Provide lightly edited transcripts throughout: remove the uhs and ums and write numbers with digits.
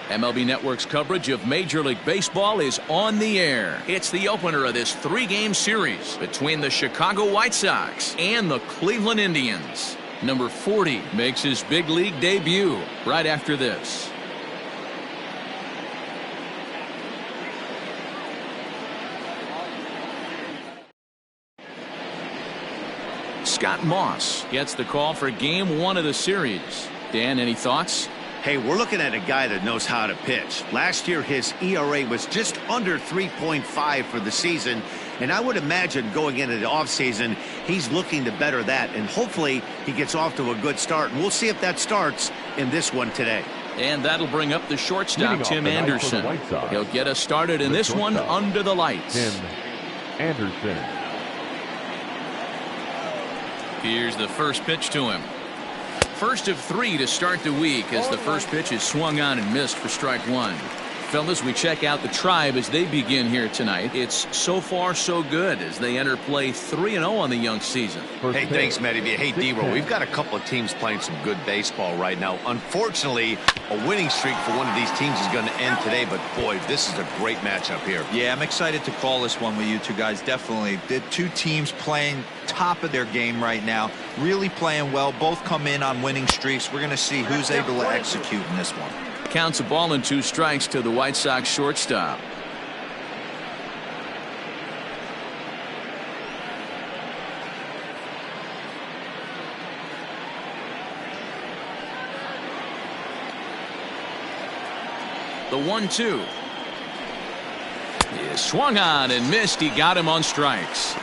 MLB Network's coverage of Major League Baseball is on the air. It's the opener of this three-game series between the Chicago White Sox and the Cleveland Indians. Number 40 makes his big league debut right after this. Scott Moss gets the call for game one of the series. Dan, any thoughts? Hey, we're looking at a guy that knows how to pitch. Last year, his ERA was just under 3.5 for the season, and I would imagine going into the offseason, he's looking to better that, and hopefully he gets off to a good start. And we'll see if that starts in this one today. And that'll bring up the shortstop, Tim Anderson. He'll get us started in this one under the lights. Tim Anderson. Here's the first pitch to him. First of three to start the week as the first pitch is swung on and missed for strike one. Fellas, we check out the Tribe as they begin here tonight. It's so far so good as they enter play 3-0 on the young season. Hey, thanks, Matty. Hey, D-Roll, we've got a couple of teams playing some good baseball right now. Unfortunately, a winning streak for one of these teams is going to end today, but boy, this is a great matchup here. Yeah, I'm excited to call this one with you two guys. Definitely. The two teams playing top of their game right now, really playing well. Both come in on winning streaks. We're going to see who's able to execute in this one. Counts a ball and 2 strikes to the White Sox shortstop. The 1-2 is swung on and missed. He got him on strikes.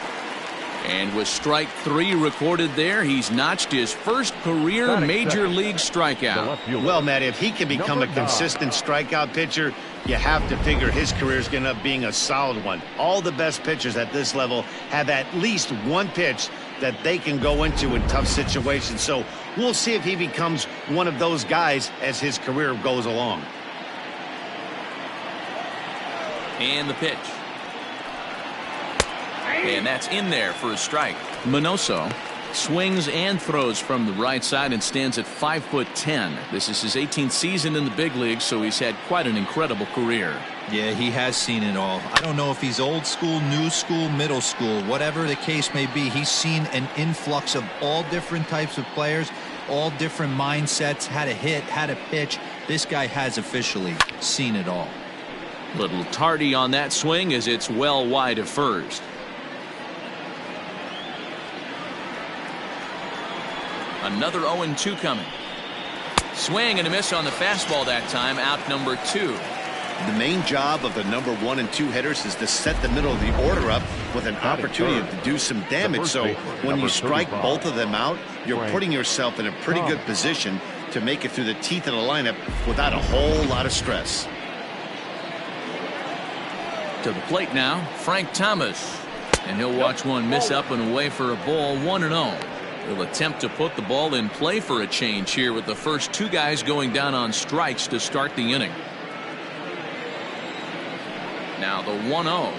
And with strike 3 recorded there, he's notched his first career major league strikeout. Well, Matt, if he can become a consistent strikeout pitcher, you have to figure his career is going to end up being a solid one. All the best pitchers at this level have at least one pitch that they can go into in tough situations. So we'll see if he becomes one of those guys as his career goes along. And the pitch. And that's in there for a strike. Minoso swings and throws from the right side and stands at 5'10". This is his 18th season in the big league, so he's had quite an incredible career. Yeah, he has seen it all. I don't know if he's old school, new school, middle school, whatever the case may be. He's seen an influx of all different types of players, all different mindsets, how to hit, how to pitch. This guy has officially seen it all. Little tardy on that swing as it's well wide of first. Another 0-2 coming. Swing and a miss on the fastball that time. Out number 2. The main job of the number 1 and 2 hitters is to set the middle of the order up with an opportunity to do some damage. So when you strike both of them out, you're putting yourself in a pretty good position to make it through the teeth of the lineup without a whole lot of stress. To the plate now, Frank Thomas. And he'll watch one miss up and away for a ball, 1-0. He'll attempt to put the ball in play for a change here with the first 2 guys going down on strikes to start the inning. Now the 1-0.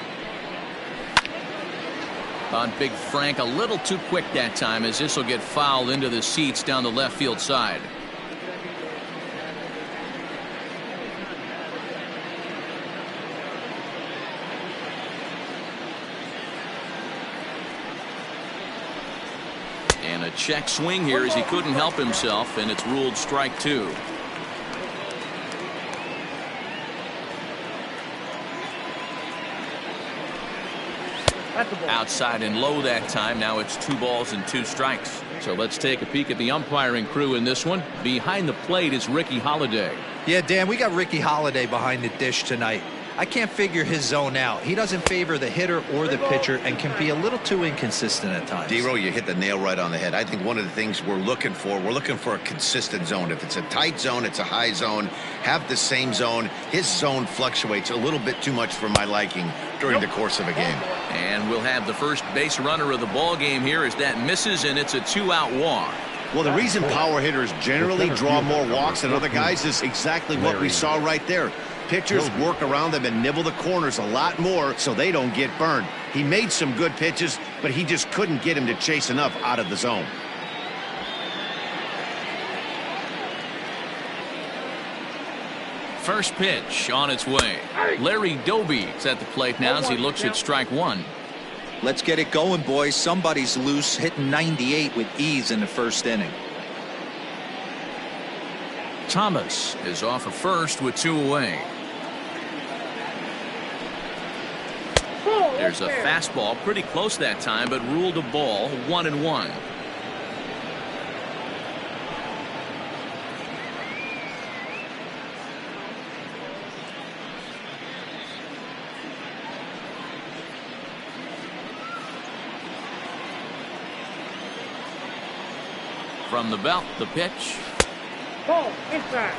On Big Frank a little too quick that time as this will get fouled into the seats down the left field side. And a check swing here as he couldn't help himself, and it's ruled strike 2. Outside and low that time. Now it's 2 balls and 2 strikes. So let's take a peek at the umpiring crew in this one. Behind the plate is Ricky Holiday. Yeah, Dan, we got Ricky Holiday behind the dish tonight. I can't figure his zone out. He doesn't favor the hitter or the pitcher and can be a little too inconsistent at times. D-Roll, you hit the nail right on the head. I think one of the things we're looking for a consistent zone. If it's a tight zone, it's a high zone. Have the same zone. His zone fluctuates a little bit too much for my liking during the course of a game. And we'll have the first base runner of the ball game here as that misses, and it's a 2-out walk. Well, the reason power hitters generally draw more walks than other guys is exactly what we saw right there. Pitchers work around them and nibble the corners a lot more so they don't get burned. He made some good pitches, but he just couldn't get him to chase enough out of the zone. First pitch on its way. Larry Doby's at the plate now as he looks at strike one. Let's get it going, boys. Somebody's loose, hitting 98 with ease in the first inning. Thomas is off of first with 2 away. There's a fastball pretty close that time, but ruled a ball. 1-1. From the belt, the pitch. Ball inside.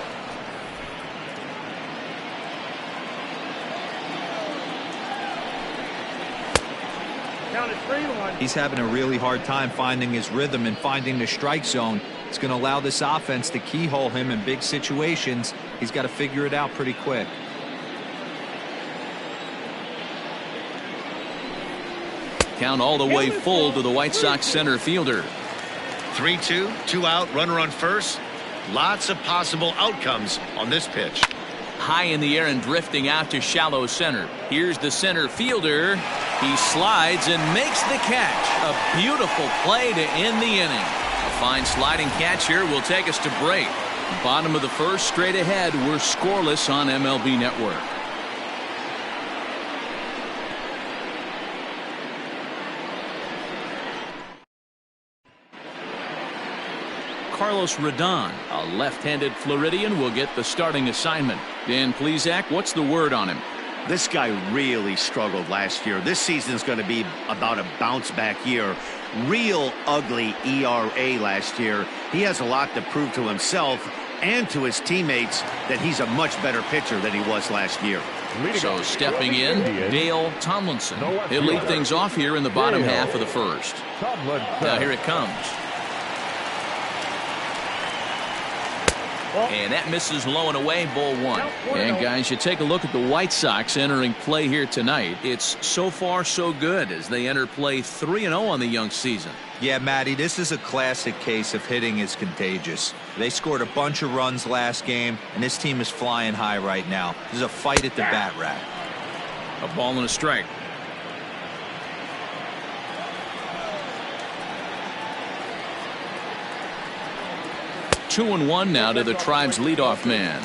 Count is 3-1. He's having a really hard time finding his rhythm and finding the strike zone. It's going to allow this offense to keyhole him in big situations. He's got to figure it out pretty quick. Count all the way full to the White Sox center fielder. 3-2, 2 out, runner on first. Lots of possible outcomes on this pitch. High in the air and drifting out to shallow center. Here's the center fielder. He slides and makes the catch. A beautiful play to end the inning. A fine sliding catch here will take us to break. Bottom of the first, straight ahead. We're scoreless on MLB Network. Carlos Rodon, a left-handed Floridian, will get the starting assignment. Dan Plesac, what's the word on him? This guy really struggled last year. This season is going to be about a bounce-back year. Real ugly ERA last year. He has a lot to prove to himself and to his teammates that he's a much better pitcher than he was last year. So stepping in, Dale Tomlinson. He'll lead things off here in the bottom half of the first. Now here it comes. And that misses low and away, ball one. And guys, you take a look at the White Sox entering play here tonight. It's so far so good as they enter play 3-0 on the young season. Yeah, Matty, this is a classic case of hitting is contagious. They scored a bunch of runs last game, and this team is flying high right now. There's a fight at the bat rack. A ball and a strike. Two and one now to the Tribe's leadoff man.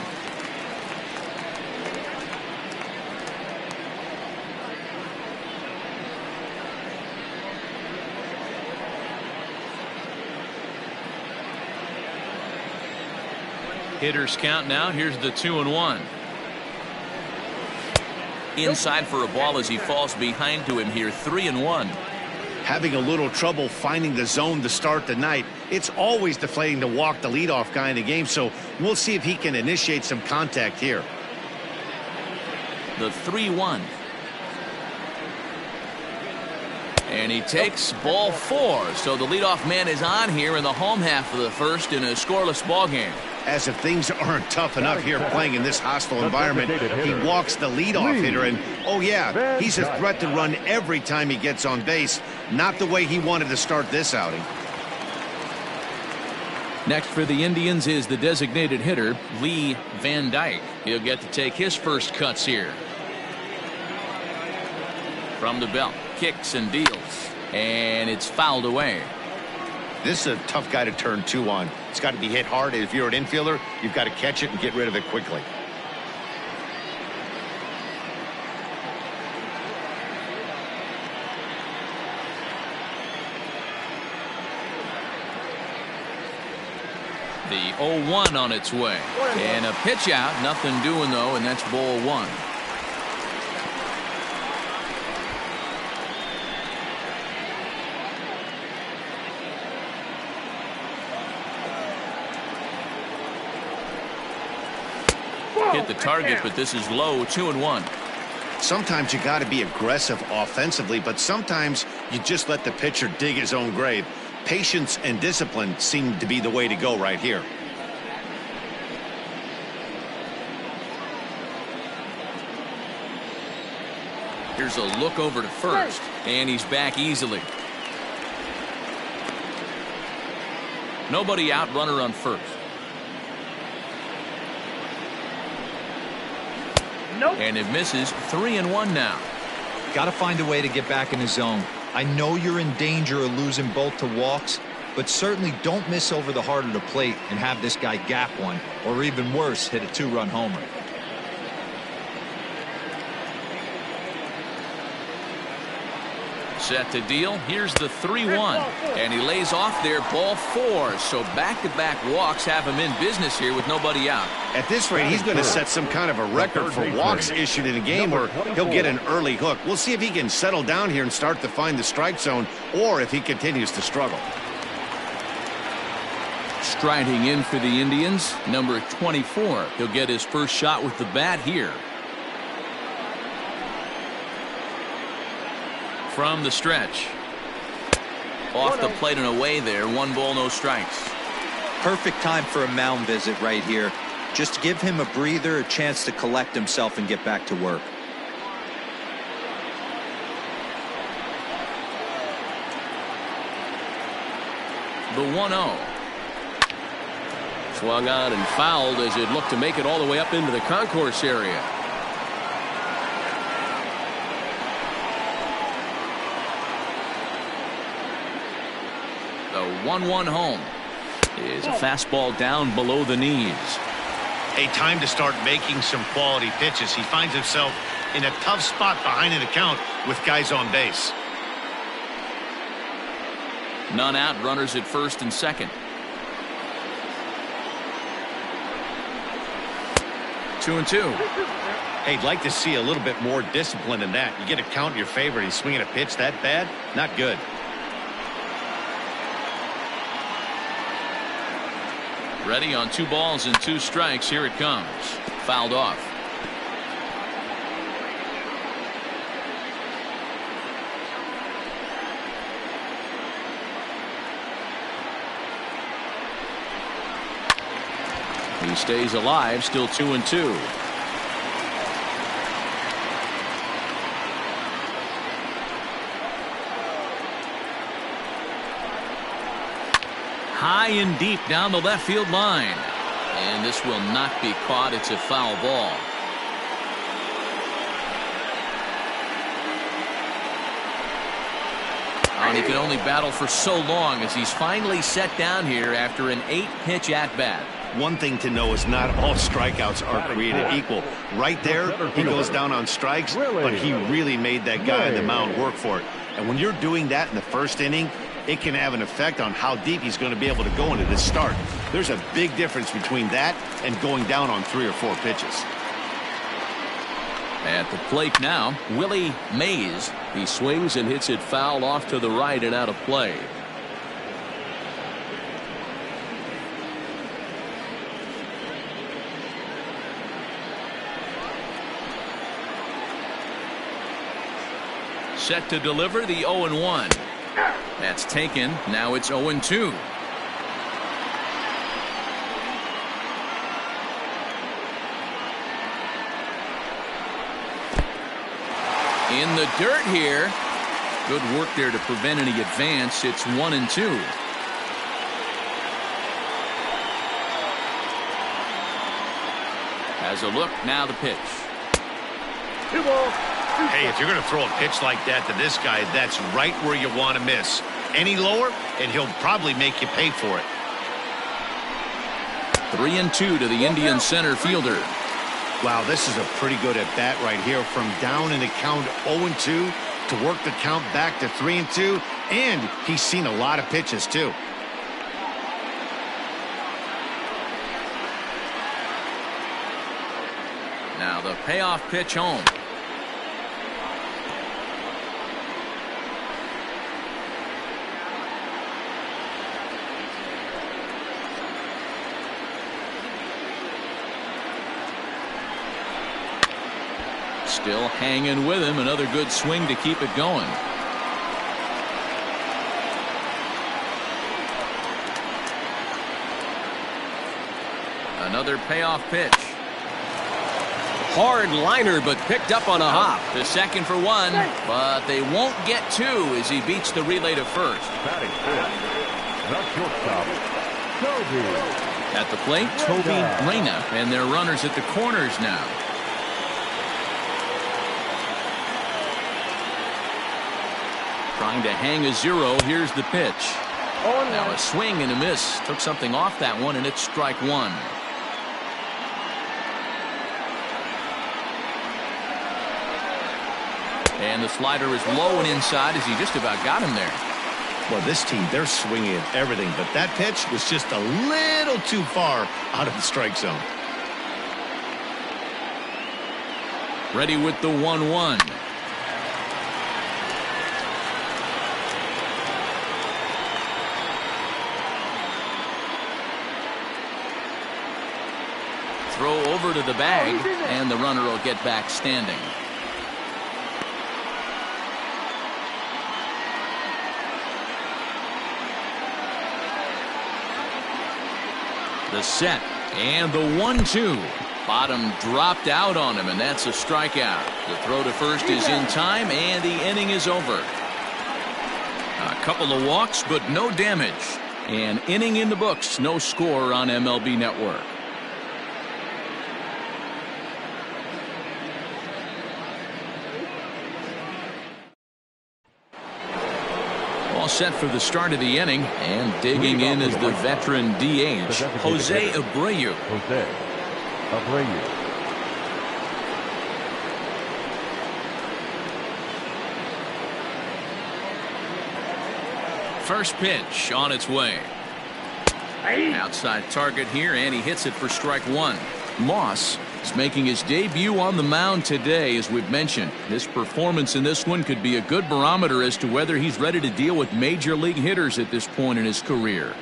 Hitters count now. Here's the 2-1. Inside for a ball as he falls behind to him here. 3-1. Having a little trouble finding the zone to start the night. It's always deflating to walk the leadoff guy in the game, so we'll see if he can initiate some contact here. The 3-1. And he takes ball 4. So the leadoff man is on here in the home half of the first in a scoreless ball game. As if things aren't tough enough here playing in this hostile environment, he walks the leadoff hitter, and oh yeah, he's a threat to run every time he gets on base. Not the way he wanted to start this outing. Next for the Indians is the designated hitter, Lee Van Dyke. He'll get to take his first cuts here. From the belt, kicks and deals, and it's fouled away. This is a tough guy to turn 2 on. It's got to be hit hard. If you're an infielder, you've got to catch it and get rid of it quickly. The 0-1 on its way. And a pitch out. Nothing doing, though, and that's ball 1. Hit the target, but this is low. 2-1. Sometimes you got to be aggressive offensively, but sometimes you just let the pitcher dig his own grave. Patience and discipline seem to be the way to go right here. Here's a look over to first, and he's back easily. Nobody out, runner on first. And it misses. 3-1 now. Got to find a way to get back in the zone. I know you're in danger of losing both to walks, but certainly don't miss over the heart of the plate and have this guy gap one, or even worse, hit a 2-run homer. Set to deal. Here's the 3-1. And he lays off there, ball 4. So back-to-back walks have him in business here with nobody out. At this rate, he's going to set some kind of a record for walks issued in a game where he'll get an early hook. We'll see if he can settle down here and start to find the strike zone, or if he continues to struggle. Striding in for the Indians, number 24. He'll get his first shot with the bat here. From the stretch. Off the plate and away there. 1 ball, no strikes. Perfect time for a mound visit right here. Just give him a breather, a chance to collect himself and get back to work. The 1-0. Swung on and fouled as it looked to make it all the way up into the concourse area. The 1-1 home is a fastball down below the knees. A time to start making some quality pitches. He finds himself in a tough spot behind an account with guys on base. None out, runners at first and second. 2-2. Hey, I'd like to see a little bit more discipline in that. You get a count in your favor. He's swinging a pitch that bad? Not good. Ready on 2 balls and 2 strikes. Here it comes. Fouled off. He stays alive, still 2-2. High and deep down the left field line. And this will not be caught. It's a foul ball. And he can only battle for so long as he's finally set down here after an 8-pitch at-bat. One thing to know is not all strikeouts are created equal. Right there, he goes down on strikes, but he really made that guy on the mound work for it. And when you're doing that in the first inning, it can have an effect on how deep he's going to be able to go into this start. There's a big difference between that and going down on 3 or 4 pitches. At the plate now, Willie Mays. He swings and hits it foul off to the right and out of play. Set to deliver the 0-1. That's taken. Now it's 0-2. In the dirt here. Good work there to prevent any advance. It's 1-2. Has a look. Now the pitch. 2 balls. Hey, if you're going to throw a pitch like that to this guy, that's right where you want to miss. Any lower, and he'll probably make you pay for it. 3-2 to the Indian center fielder. Wow, this is a pretty good at bat right here. From down in the count 0-2 to work the count back to 3-2, and he's seen a lot of pitches too. Now the payoff pitch home. Still hanging with him. Another good swing to keep it going. Another payoff pitch. Hard liner, but picked up on a hop. To second for 1, but they won't get 2 as he beats the relay to first. Batting fifth, the shortstop, Toby. At the plate, Toby Reyna, and their runners at the corners now. Trying to hang a 0. Here's the pitch. Now a swing and a miss. Took something off that one, and it's strike 1. And the slider is low and inside as he just about got him there. Well, this team, they're swinging at everything, but that pitch was just a little too far out of the strike zone. Ready with the 1-1. Throw over to the bag, and the runner will get back standing. The set and the 1-2. Bottom dropped out on him, and that's a strikeout. The throw to first is in time, and the inning is over. A couple of walks, but no damage. An inning in the books, no score on MLB Network. All set for the start of the inning, and digging in is the veteran DH, Jose Abreu. First pitch on its way. Outside target here, and he hits it for strike 1. Moss is making his debut on the mound today, as we've mentioned. This performance in this one could be a good barometer as to whether he's ready to deal with major league hitters at this point in his career.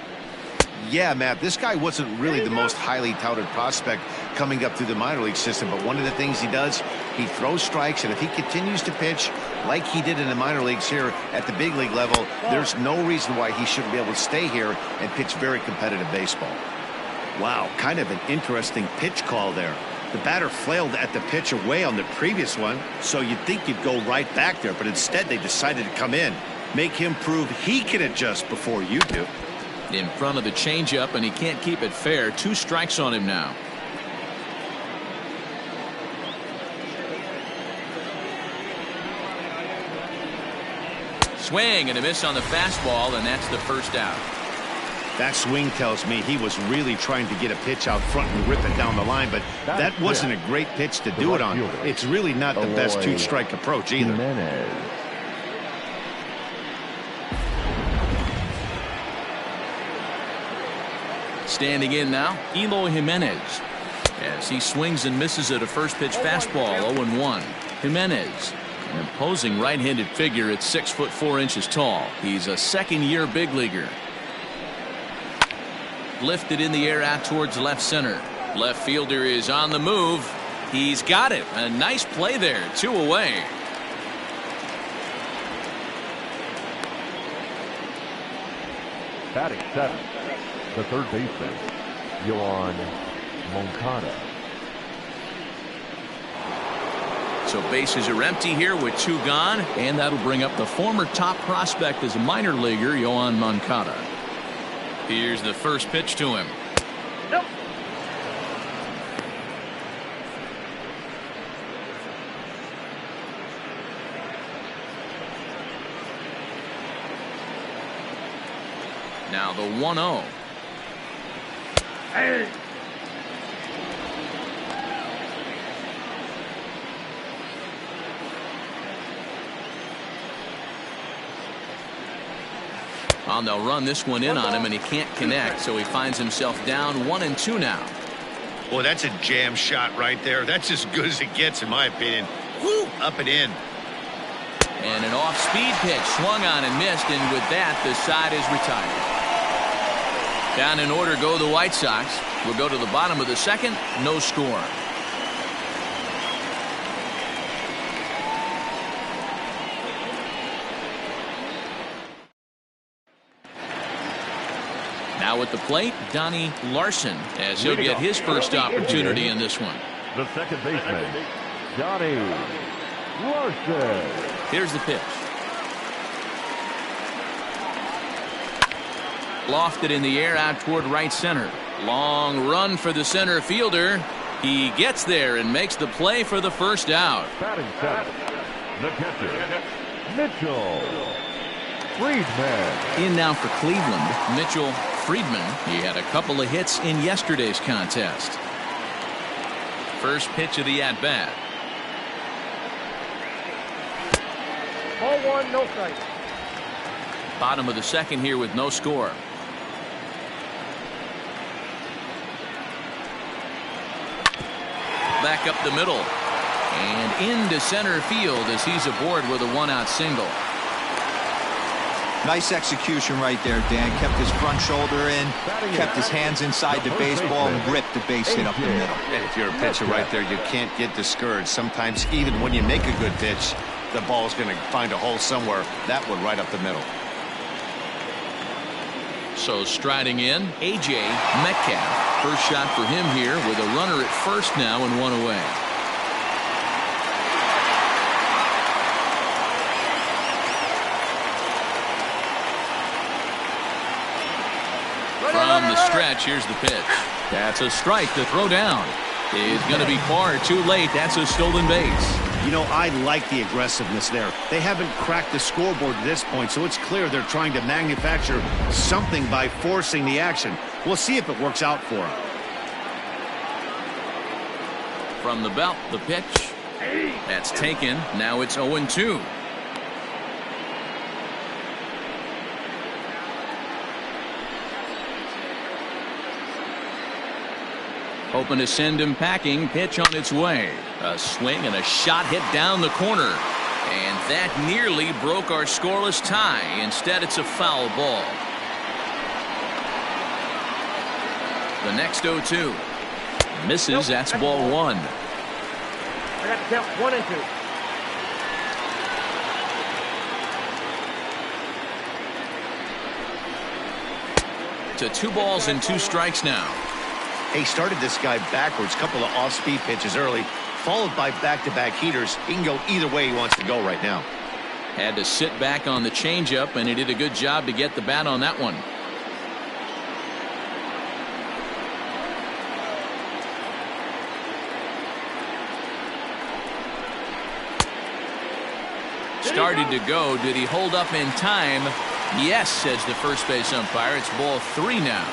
Yeah, Matt, this guy wasn't really the most highly touted prospect coming up through the minor league system, but one of the things he does, he throws strikes, and if he continues to pitch like he did in the minor leagues here at the big league level, there's no reason why he shouldn't be able to stay here and pitch very competitive baseball. Wow, kind of an interesting pitch call there. The batter flailed at the pitch away on the previous one, so you'd think you'd go right back there, but instead they decided to come in, make him prove he can adjust before you do. In front of the changeup, and he can't keep it fair. 2 strikes on him now. Swing and a miss on the fastball, and that's the first out. That swing tells me he was really trying to get a pitch out front and rip it down the line, but that wasn't a great pitch to do it on. It's really not the best 2-strike approach either. Standing in now, Eloy Jimenez, as he swings and misses at a first pitch fastball. 0-1. Jimenez, an imposing right-handed figure at 6'4" tall. He's a second-year big leaguer. Lifted in the air out towards left center. Left fielder is on the move. He's got it. A nice play there. 2 away. Batting 7, the third baseman, Johan Monkatta. So bases are empty here with 2 gone, and that'll bring up the former top prospect as a minor leaguer, Johan Moncada. Here's the first pitch to him. Nope. Now the 1-0. Hey. Well, they'll run this one in on him, and he can't connect, so he finds himself down 1-2 now. Well, that's a jam shot right there. That's as good as it gets, in my opinion. Woo! Up and in. And an off-speed pitch swung on and missed, and with that, the side is retired. Down in order go the White Sox. We'll go to the bottom of the second. No score. Now at the plate, Donnie Larson, as he'll get his first opportunity in this one. The second baseman, Donnie Larson. Here's the pitch. Lofted in the air out toward right center. Long run for the center fielder. He gets there and makes the play for the first out. Batting 7, the catcher, Mitchell. Friedman. In now for Cleveland, Mitchell Friedman. He had a couple of hits in yesterday's contest. First pitch of the at-bat. Ball one, no strike. Bottom of the second here with no score. Back up the middle. And into center field as he's aboard with a one-out single. Nice execution right there, Dan. Kept his front shoulder in, kept his hands inside the baseball, and ripped the base hit up the middle. And if you're a pitcher right there, you can't get discouraged. Sometimes even when you make a good pitch, the ball's going to find a hole somewhere. That one right up the middle. So striding in, A.J. Metcalf. First shot for him here with a runner at first now and one away. From the stretch, here's the pitch. That's a strike to throw down. Is going to be far too late. That's a stolen base. You know, I like the aggressiveness there. They haven't cracked the scoreboard at this point, so it's clear they're trying to manufacture something by forcing the action. We'll see if it works out for them. From the belt, the pitch. That's taken. Now it's 0-2. Hoping to send him packing. Pitch on its way. A swing and a shot hit down the corner. And that nearly broke our scoreless tie. Instead, it's a foul ball. The next 0-2. Misses. That's ball one. I got to count 1 and 2. To 2 balls and 2 strikes now. He started this guy backwards, couple of off-speed pitches early, followed by back-to-back heaters. He can go either way he wants to go right now. Had to sit back on the changeup, and he did a good job to get the bat on that one. Started to go. Did he hold up in time? Yes, says the first base umpire. It's ball 3 now.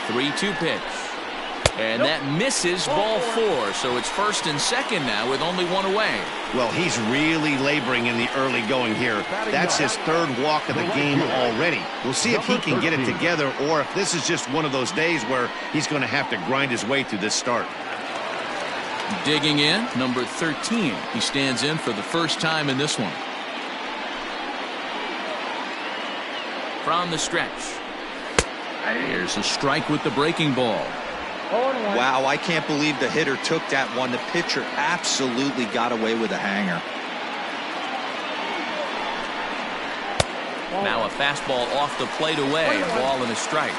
Three-two pitch. And that misses ball 4. So it's first and second now with only 1 away. Well, he's really laboring in the early going here. That's his 3rd walk of the game already. We'll see if he can get it together or if this is just one of those days where he's going to have to grind his way through this start. Digging in, number 13. He stands in for the first time in this one. From the stretch. Here's a strike with the breaking ball. Wow, I can't believe the hitter took that one. The pitcher absolutely got away with a hanger. Now a fastball off the plate away. A ball and a strike.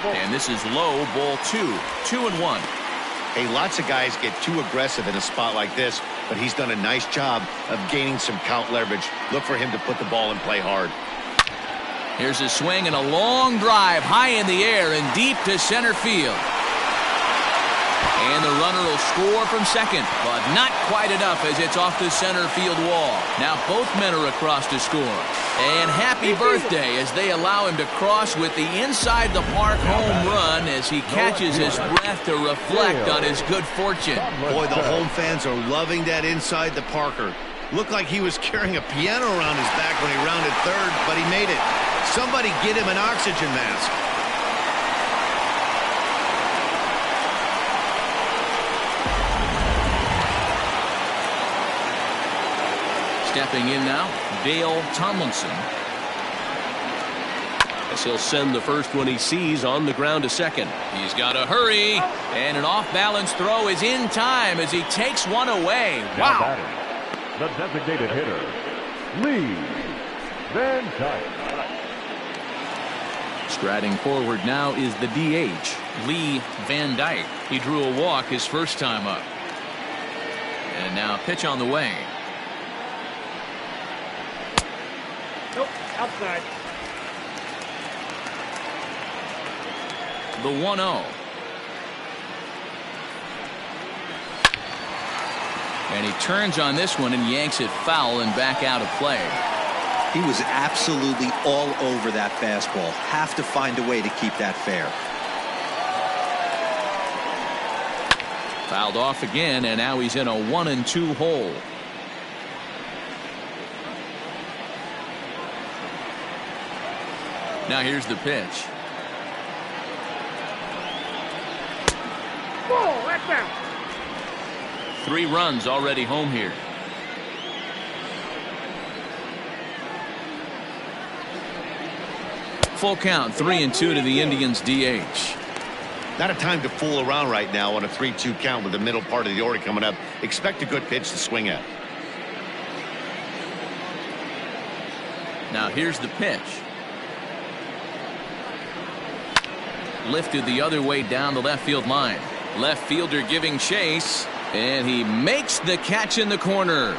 And this is low, ball 2. 2-1. Hey, lots of guys get too aggressive in a spot like this, but he's done a nice job of gaining some count leverage. Look for him to put the ball in play hard. Here's a swing and a long drive high in the air and deep to center field. And the runner will score from second, but not quite enough as it's off the center field wall. Now both men are across to score. And happy birthday as they allow him to cross with the inside the park home run as he catches his breath to reflect on his good fortune. Boy, the home fans are loving that inside the Parker. Looked like he was carrying a piano around his back when he rounded third, but he made it. Somebody get him an oxygen mask. Stepping in now, Dale Tomlinson. As he'll send the first one he sees on the ground to second. He's got to hurry, and an off-balance throw is in time as he takes one away. Wow. The designated hitter, Lee Van Dyke. Striding forward now is the DH, Lee Van Dyke. He drew a walk his first time up. And now pitch on the way. Nope, outside. The 1-0. And he turns on this one and yanks it foul and back out of play. He was absolutely all over that fastball. Have to find a way to keep that fair. Fouled off again, and now he's in a 1-2 hole. Now here's the pitch. Whoa, that's out. 3 runs already home here. Full count, 3-2 to the Indians DH. Not a time to fool around right now on a 3-2 count with the middle part of the order coming up. Expect a good pitch to swing at. Now here's the pitch. Lifted the other way down the left field line. Left fielder giving chase, and he makes the catch in the corner.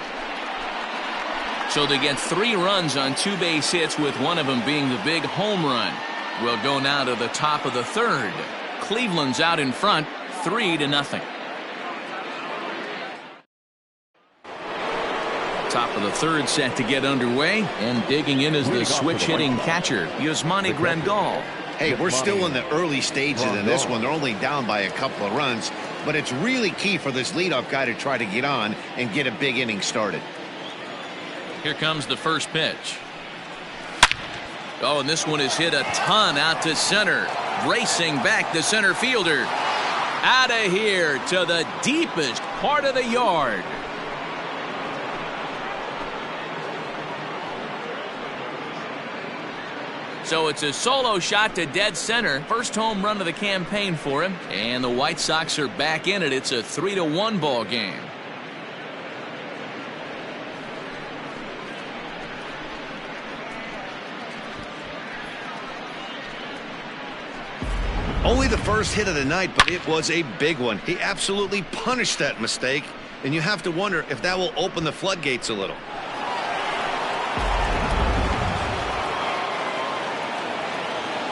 So they get 3 runs on 2 base hits, with one of them being the big home run. We'll go now to the top of the 3rd. Cleveland's out in front, 3-0. Top of the 3rd set to get underway, and digging in is the switch-hitting catcher, Yasmani Grandal. Hey, we're still in the early stages in this one. They're only down by a couple of runs, but it's really key for this leadoff guy to try to get on and get a big inning started. Here comes the first pitch. Oh, and this one is hit a ton out to center. Racing back the center fielder. Out of here to the deepest part of the yard. So it's a solo shot to dead center. First home run of the campaign for him. And the White Sox are back in it. It's a 3-1 ball game. Only the first hit of the night, but it was a big one. He absolutely punished that mistake, and you have to wonder if that will open the floodgates a little.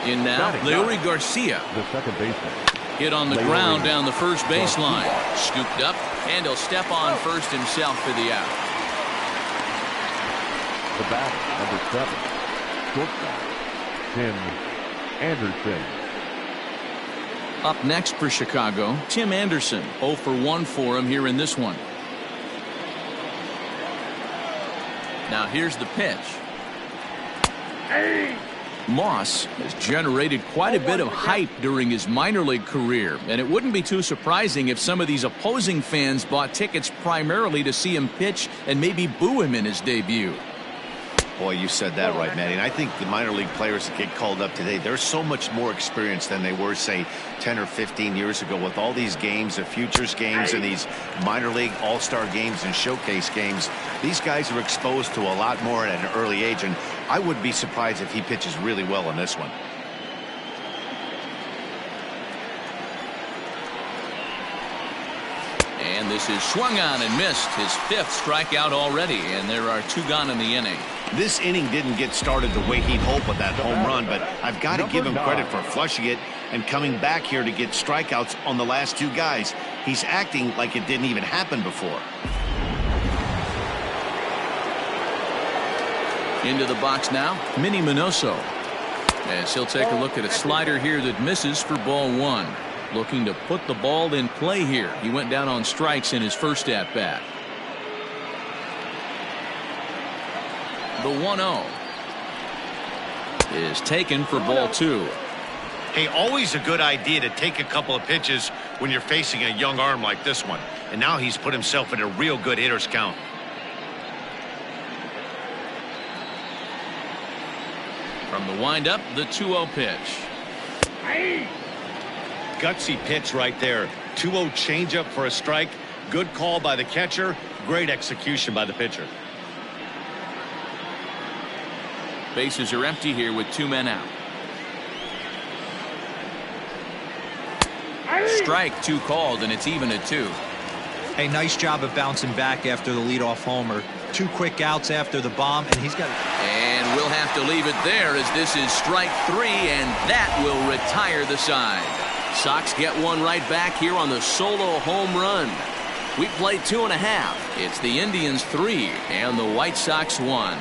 In now, Leury Garcia. The second baseman. Hit on the ground down the first baseline. Scooped up, and he'll step on first himself for the out. The batter, number 7, shortstop, Tim Anderson. Up next for Chicago, Tim Anderson. 0 for 1 for him here in this one. Now here's the pitch. Moss has generated quite a bit of hype during his minor league career, and it wouldn't be too surprising if some of these opposing fans bought tickets primarily to see him pitch and maybe boo him in his debut. Boy, you said that right, Manny. And I think the minor league players that get called up today, they're so much more experienced than they were, say, 10 or 15 years ago with all these games, the futures games and these minor league all-star games and showcase games. These guys are exposed to a lot more at an early age, and I wouldn't be surprised if he pitches really well in this one. And this is swung on and missed. His 5th strikeout already, and there are 2 gone in the inning. This inning didn't get started the way he'd hoped with that home run, but I've got to give him credit for flushing it and coming back here to get strikeouts on the last 2 guys. He's acting like it didn't even happen before. Into the box now, Minnie Minoso. As he'll take a look at a slider here that misses for ball 1. Looking to put the ball in play here. He went down on strikes in his first at-bat. The 1-0 is taken for ball 2. Hey, always a good idea to take a couple of pitches when you're facing a young arm like this one. And now he's put himself in a real good hitter's count. From the windup, the 2-0 pitch. Gutsy pitch right there. 2-0 changeup for a strike. Good call by the catcher. Great execution by the pitcher. Bases are empty here with 2 men out. Strike 2 called, and it's even at 2. Hey, nice job of bouncing back after the leadoff homer. 2 quick outs after the bomb, and he's got. And And we'll have to leave it there as this is strike 3, and that will retire the side. Sox get one right back here on the solo home run. We play 2.5. It's the Indians 3 and the White Sox 1.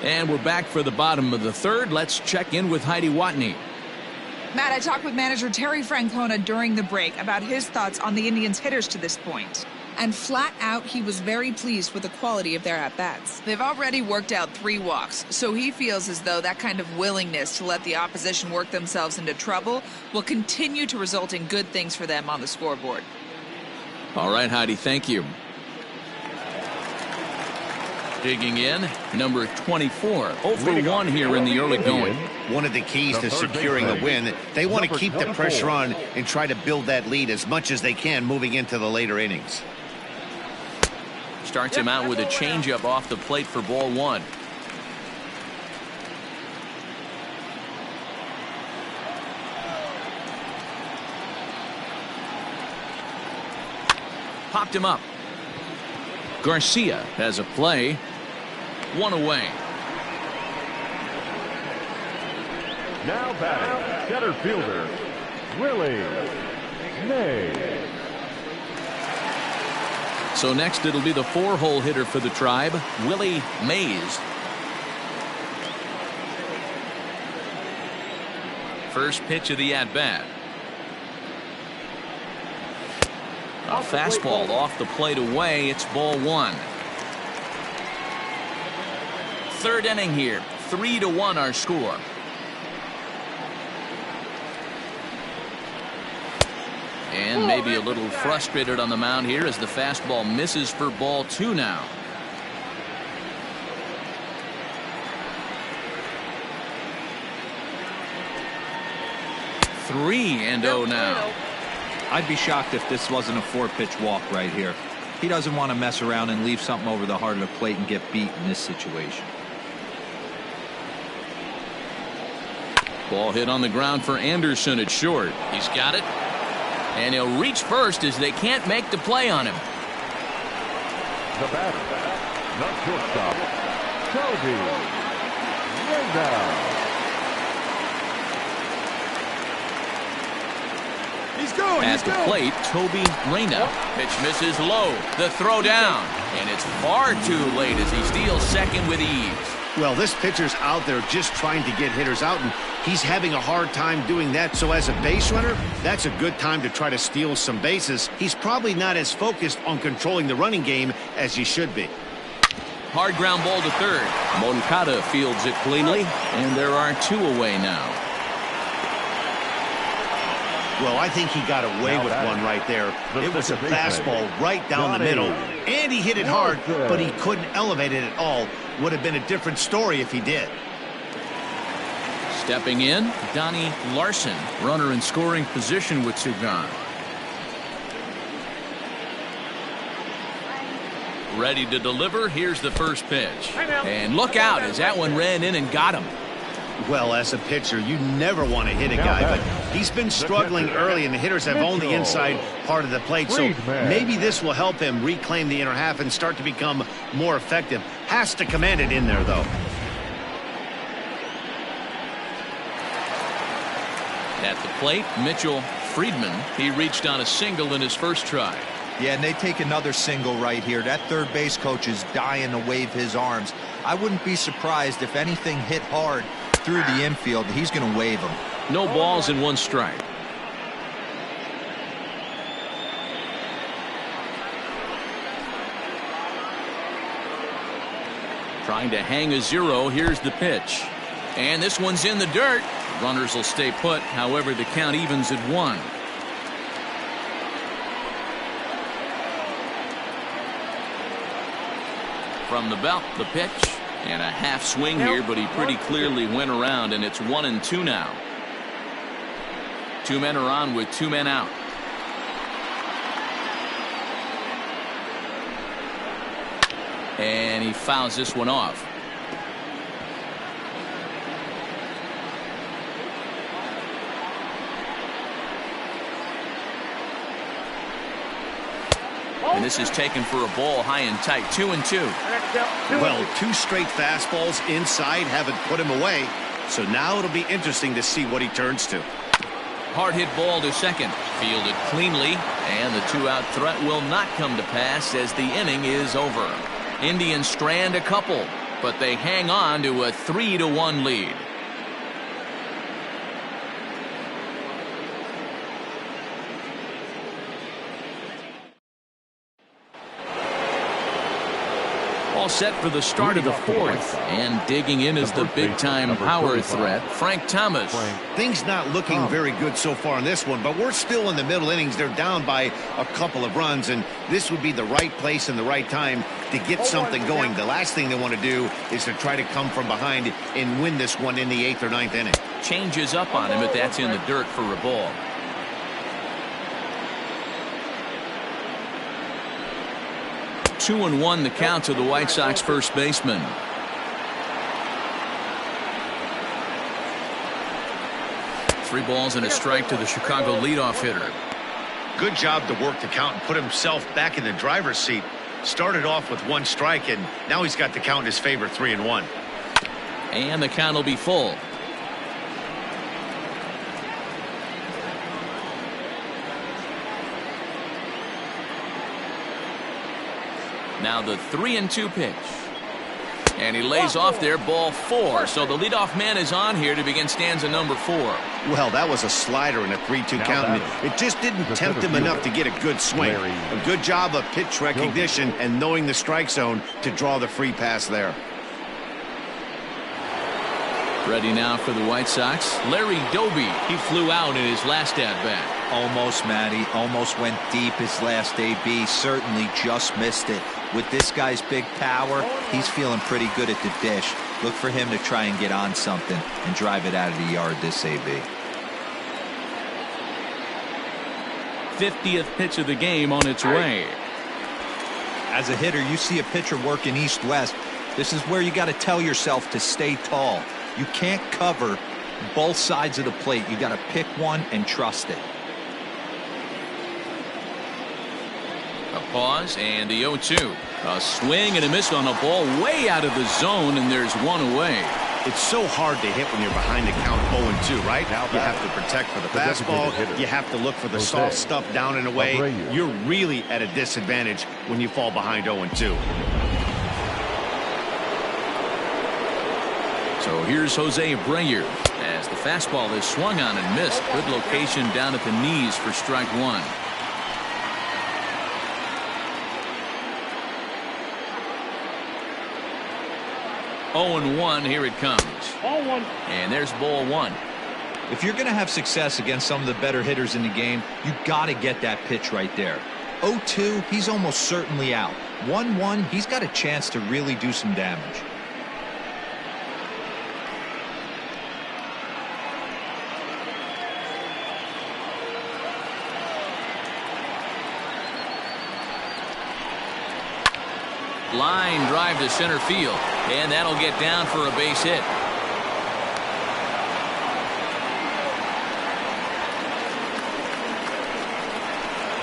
And we're back for the bottom of the third. Let's check in with Heidi Watney. Matt, I talked with manager Terry Francona during the break about his thoughts on the Indians' hitters to this point. And flat out, he was very pleased with the quality of their at-bats. They've already worked out 3 walks, so he feels as though that kind of willingness to let the opposition work themselves into trouble will continue to result in good things for them on the scoreboard. All right, Heidi, thank you. Digging in, number 24, 0-for-1 here in the early going. One of the keys to securing a win, they want to keep the pressure on and try to build that lead as much as they can moving into the later innings. Starts him out with a changeup off the plate for ball 1. Popped him up. Garcia has a play. 1 away. Now batting, center fielder, Willie Mays. So next it'll be the 4-hole hitter for the Tribe, Willie Mays. First pitch of the at-bat. A fastball off the plate away. It's ball 1. Third inning here. 3-1 our score. And maybe a little frustrated on the mound here as the fastball misses for ball 2 now. Three and 0 now. I'd be shocked if this wasn't a 4-pitch walk right here. He doesn't want to mess around and leave something over the heart of the plate and get beat in this situation. Ball hit on the ground for Anderson at short. He's got it. And he'll reach first as they can't make the play on him. The batter, the shortstop, Toby Reyna. At the plate, Toby Reyna. Pitch misses low. The throw down. And it's far too late as he steals second with ease. Well, this pitcher's out there just trying to get hitters out, and he's having a hard time doing that. So as a base runner, that's a good time to try to steal some bases. He's probably not as focused on controlling the running game as he should be. Hard ground ball to third. Moncada fields it cleanly, and there are 2 away now. Well, I think he got away with one right there. It was a fastball right down the middle, and he hit it hard, but he couldn't elevate it at all. Would have been a different story if he did. Stepping in, Donnie Larson, runner in scoring position with 2 gone. Ready to deliver. Here's the first pitch. And look out as that one ran in and got him. Well, as a pitcher, you never want to hit a guy, but he's been struggling early, and the hitters have owned the inside part of the plate, so maybe this will help him reclaim the inner half and start to become more effective. Has to command it in there, though. At the plate, Mitchell Friedman. He reached on a single in his first try. Yeah, and they take another single right here. That third base coach is dying to wave his arms. I wouldn't be surprised if anything hit hard through the infield. He's going to wave them. No balls and 1 strike. Trying to hang a 0. Here's the pitch. And this one's in the dirt. Runners will stay put. However, the count evens at 1. From the belt, the pitch. And a half swing here, but he pretty clearly went around, and it's 1-2 now. 2 men are on with 2 men out. And he fouls this one off. And this is taken for a ball high and tight. 2-2. Well, 2 straight fastballs inside haven't put him away. So now it'll be interesting to see what he turns to. Hard hit ball to second. Fielded cleanly. And the 2-out threat will not come to pass as the inning is over. Indians strand a couple, but they hang on to a 3-1 lead. All set for the start of the 4th, and digging in is the big-time power threat, Frank Thomas. Things not looking very good so far in this one, but we're still in the middle innings. They're down by a couple of runs, and this would be the right place and the right time to get something going. The last thing they want to do is to try to come from behind and win this one in the 8th or 9th inning. Changes up on him, but that's in the dirt for a ball. Two and 1 the count to the White Sox first baseman. Three balls and a strike to the Chicago leadoff hitter. Good job to work the count and put himself back in the driver's seat. Started off with 1 strike, and now he's got the count in his favor, 3-1. And the count will be full. Now the 3-2 pitch. And he lays off there, ball 4. So the leadoff man is on here to begin stanza number 4. Well, that was a slider in a 3-2 count, and it just didn't tempt him enough to get a good swing. A good job of pitch recognition and knowing the strike zone to draw the free pass there. Ready now for the White Sox, Larry Doby. He flew out in his last at-bat. Almost, Matty. Almost went deep his last AB. Certainly just missed it. With this guy's big power, he's feeling pretty good at the dish. Look for him to try and get on something and drive it out of the yard this AB. 50th pitch of the game on its way. As a hitter, you see a pitcher working east-west. This is where you got to tell yourself to stay tall. You can't cover both sides of the plate. You got to pick one and trust it. A pause and the 0-2. A swing and a miss on a ball way out of the zone, and there's one away. It's so hard to hit when you're behind the count 0-2, right? You have to protect for the fastball. You have to look for the soft stuff down and away. You're really at a disadvantage when you fall behind 0-2. So here's Jose Abreu as the fastball is swung on and missed. Good location down at the knees for strike 1. Oh and 1, here it comes. Ball 1. And there's ball 1. If you're going to have success against some of the better hitters in the game, you got to get that pitch right there. 0-2, he's almost certainly out. 1-1, he's got a chance to really do some damage. Line drive to center field, and that'll get down for a base hit.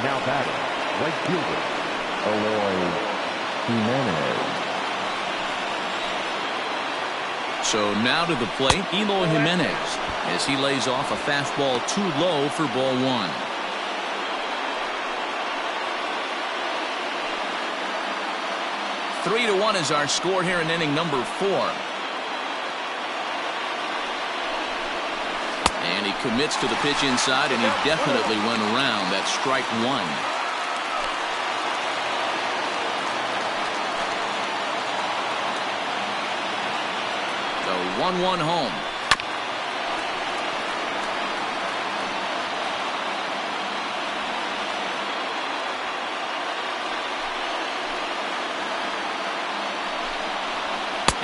Now batting, right fielder, Eloy Jimenez. So now to the plate, Eloy Jimenez, as he lays off a fastball too low for ball 1. Three to 1 is our score here in inning number 4. And he commits to the pitch inside, and he definitely went around. That's strike 1. The 1-1 home.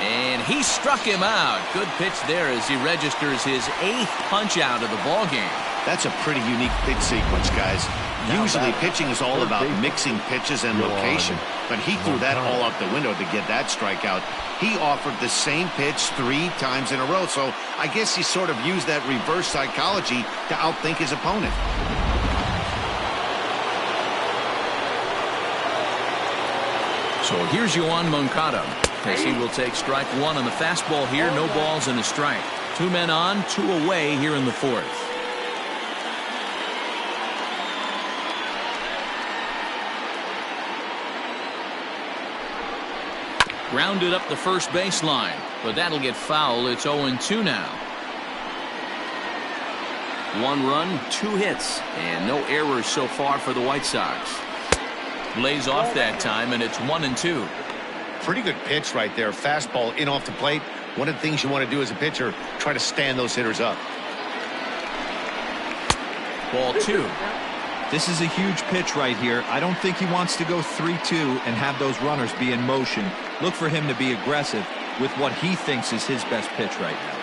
And he struck him out. Good pitch there as he registers his 8th punch out of the ball game. That's a pretty unique pitch sequence, guys. Usually pitching is all about mixing pitches and location, but he threw that all out the window to get that strikeout. He offered the same pitch 3 times in a row, so I guess he sort of used that reverse psychology to outthink his opponent. So here's Johan Monkatta as he will take strike one on the fastball here. No balls and a strike. 2 men on, 2 away here in the 4th. Grounded up the first baseline, but that'll get foul. It's 0-2 now. 1 run, 2 hits, and no errors so far for the White Sox. Lays off that time, and it's 1-2. Pretty good pitch right there. Fastball in off the plate. One of the things you want to do as a pitcher, try to stand those hitters up. Ball 2. This is a huge pitch right here. I don't think he wants to go 3-2 and have those runners be in motion. Look for him to be aggressive with what he thinks is his best pitch right now.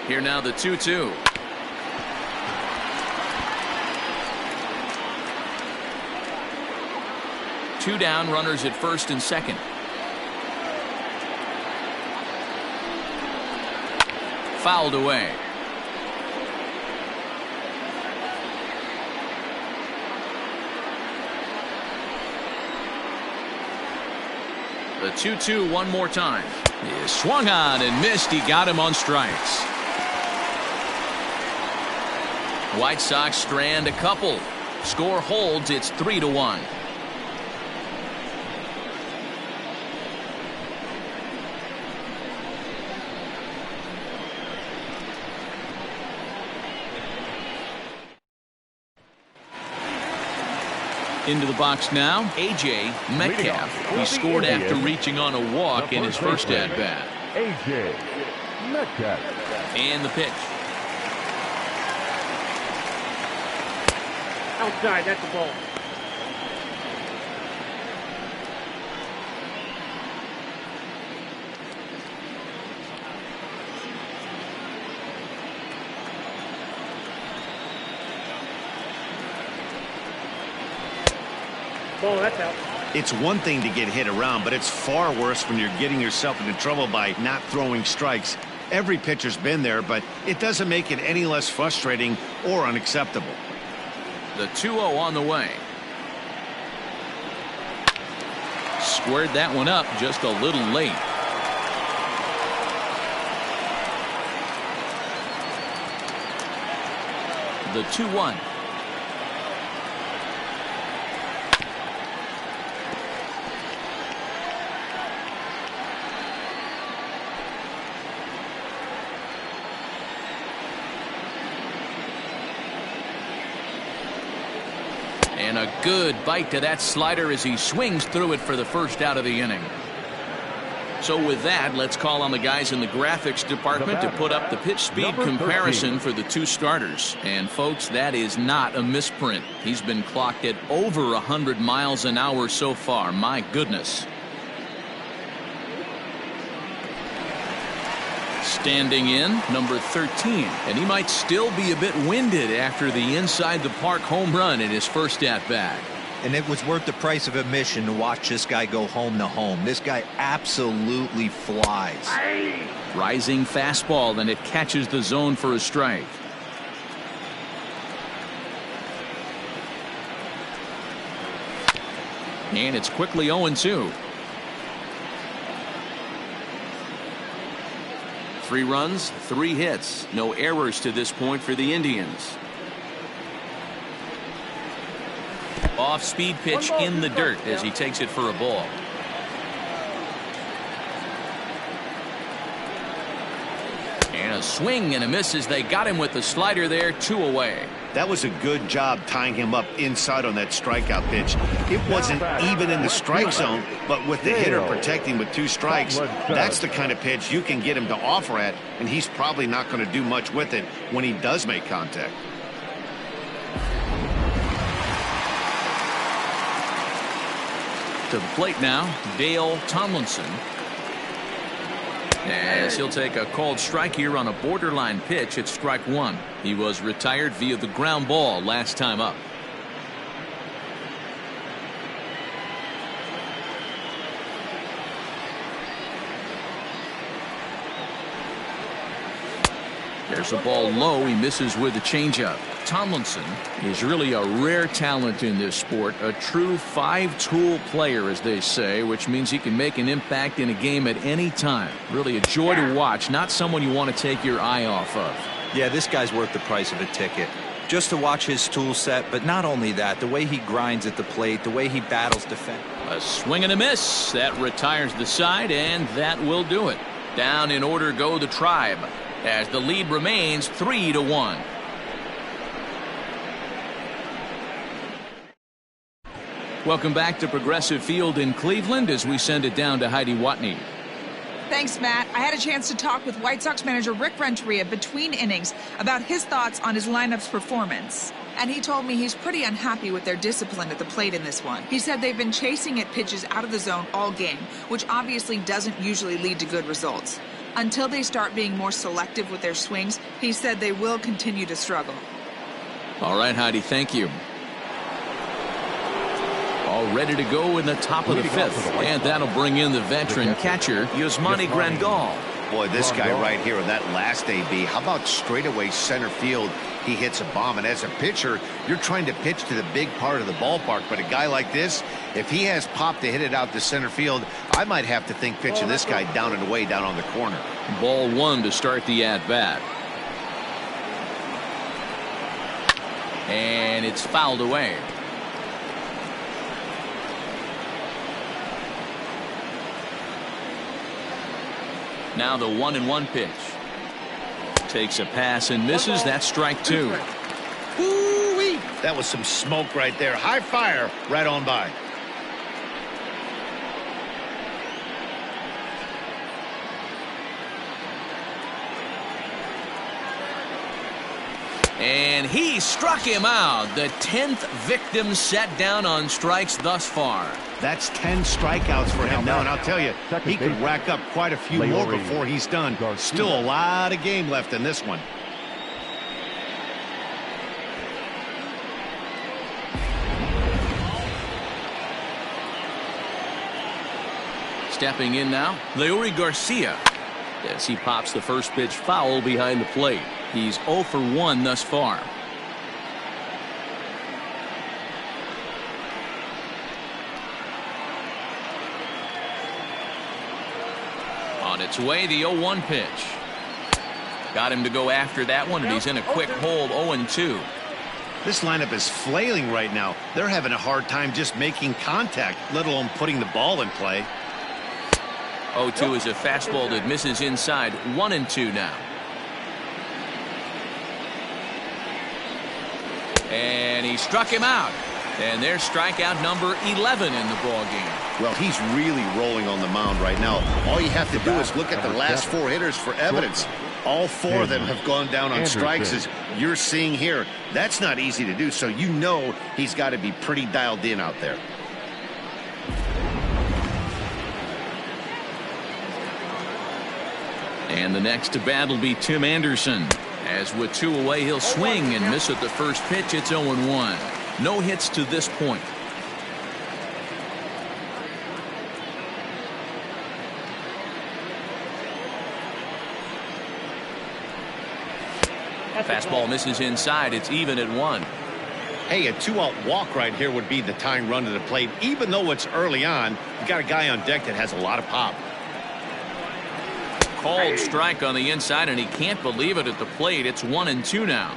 Here now the 2-2. Two down, runners at first and second. Fouled away. The 2-2 one more time. He swung on and missed. He got him on strikes. White Sox strand a couple. Score holds. It's 3-1. Into the box now, A.J. Metcalf. He scored after reaching on a walk in his first at-bat. A.J. Metcalf. And the pitch. Outside, that's the ball. Ball, that's out. It's one thing to get hit around, but it's far worse when you're getting yourself into trouble by not throwing strikes. Every pitcher's been there, but it doesn't make it any less frustrating or unacceptable. The 2-0 on the way. Squared that one up just a little late. The 2-1. And a good bite to that slider as he swings through it for the first out of the inning. So with that, let's call on the guys in the graphics department to put up the pitch speed comparison for the two starters. And folks, that is not a misprint. He's been clocked at over 100 miles an hour so far. My goodness. Standing in, number 13, and he might still be a bit winded after the inside the park home run in his first at bat. And it was worth the price of admission to watch this guy go home to home. This guy absolutely flies. Rising fastball, and it catches the zone for a strike. And it's quickly 0-2. 3 runs, 3 hits, no errors to this point for the Indians. Off speed pitch in the dirt as he takes it for a ball. And a swing and a miss as they got him with the slider there, 2 away. That was a good job tying him up inside on that strikeout pitch. It wasn't even in the strike zone, but with the hitter protecting with 2 strikes, that's the kind of pitch you can get him to offer at, and he's probably not going to do much with it when he does make contact. To the plate now, Dale Tomlinson. As he'll take a called strike here on a borderline pitch at strike 1. He was retired via the ground ball last time up. There's a ball low. He misses with the changeup. Tomlinson is really a rare talent in this sport, a true five-tool player, as they say, which means he can make an impact in a game at any time. Really a joy to watch, not someone you want to take your eye off of. Yeah, this guy's worth the price of a ticket. Just to watch his tool set, but not only that, the way he grinds at the plate, the way he battles defense. A swing and a miss. That retires the side, and that will do it. Down in order go the Tribe, as the lead remains 3-1. Welcome back to Progressive Field in Cleveland as we send it down to Heidi Watney. Thanks, Matt. I had a chance to talk with White Sox manager Rick Renteria between innings about his thoughts on his lineup's performance. And he told me he's pretty unhappy with their discipline at the plate in this one. He said they've been chasing at pitches out of the zone all game, which obviously doesn't usually lead to good results. Until they start being more selective with their swings, he said they will continue to struggle. All right, Heidi, thank you. All ready to go in the top of the fifth, and that'll bring in the veteran catcher, Yasmani Grandal. Boy, this guy right here in that last AB, how about straightaway center field? He hits a bomb, and as a pitcher, you're trying to pitch to the big part of the ballpark, but a guy like this, if he has pop to hit it out to center field, I might have to think pitching this guy down and away down on the corner. Ball one to start the at-bat. And it's fouled away. Now the 1-1 pitch. Takes a pass and misses. That's strike two. Woo-wee. That was some smoke right there. High fire right on by. And he struck him out. The 10th victim set down on strikes thus far. That's 10 strikeouts for him now, and I'll tell you, he could rack up quite a few more before he's done. Still a lot of game left in this one. Stepping in now, Leury Garcia. As he pops the first pitch foul behind the plate. He's 0 for 1 thus far. On its way, the 0-1 pitch. Got him to go after that one, and he's in a quick hold, 0-2. This lineup is flailing right now. They're having a hard time just making contact, let alone putting the ball in play. 0-2 is a fastball that misses inside. 1-2 now. And he struck him out. And there's strikeout number 11 in the ball game. Well, he's really rolling on the mound right now. All you have to do is look at the last 4 hitters for evidence. All 4 of them have gone down on strikes, as you're seeing here. That's not easy to do, so you know he's got to be pretty dialed in out there. And the next to bat will be Tim Anderson. As with 2 away, he'll swing and miss at the first pitch. It's 0-1. No hits to this point. Fastball misses inside. It's even at 1. Hey, a 2-out walk right here would be the tying run to the plate. Even though it's early on, you got a guy on deck that has a lot of pop. Called strike on the inside, and he can't believe it at the plate. It's 1-2 now.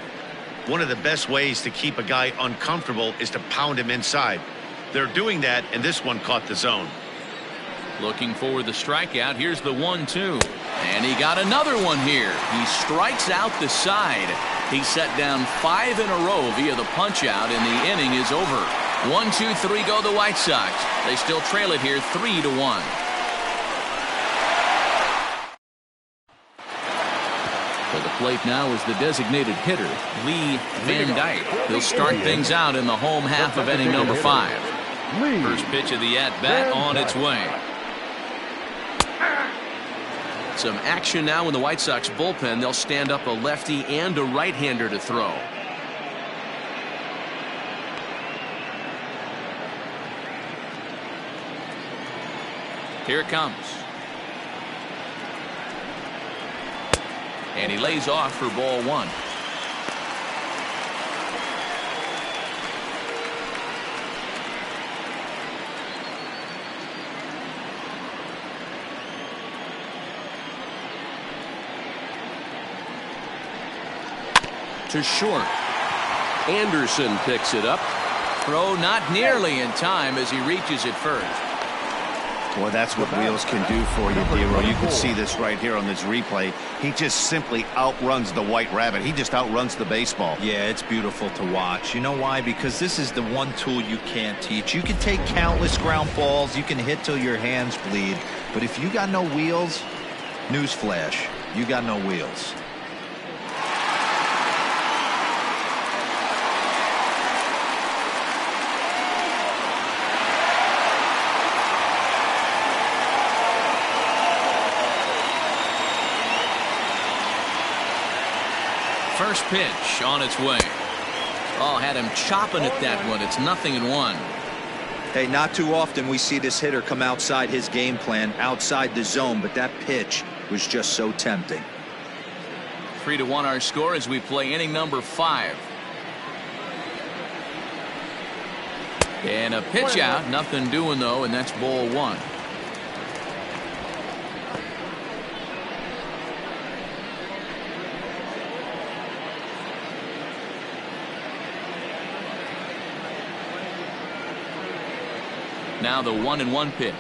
One of the best ways to keep a guy uncomfortable is to pound him inside. They're doing that, and this one caught the zone. Looking for the strikeout. Here's the 1-2. And he got another one here. He strikes out the side. He set down 5 in a row via the punch-out, and the inning is over. 1-2-3 go the White Sox. They still trail it here 3-1. For the plate now is the designated hitter, Lee Van Dyke. He'll start things out in the home half of inning number 5. First pitch of the at-bat on its way. Some action now in the White Sox bullpen. They'll stand up a lefty and a right-hander to throw. Here it comes. And he lays off for ball one. To short. Anderson picks it up. Throw not nearly in time as he reaches it first. Well, that's what wheels can do for you, Dero. You can see this right here on this replay. He just simply outruns the white rabbit. He just outruns the baseball. Yeah, it's beautiful to watch. You know why? Because this is the one tool you can't teach. You can take countless ground balls. You can hit till your hands bleed. But if you got no wheels, newsflash, you got no wheels. First pitch on its way. Oh, had him chopping at that one. It's 0-1. Hey, not too often we see this hitter come outside his game plan, outside the zone, but that pitch was just so tempting. 3-1 our score as we play inning number 5. And a pitch out. Nothing doing, though, and that's ball one. Now the 1-1 pitch.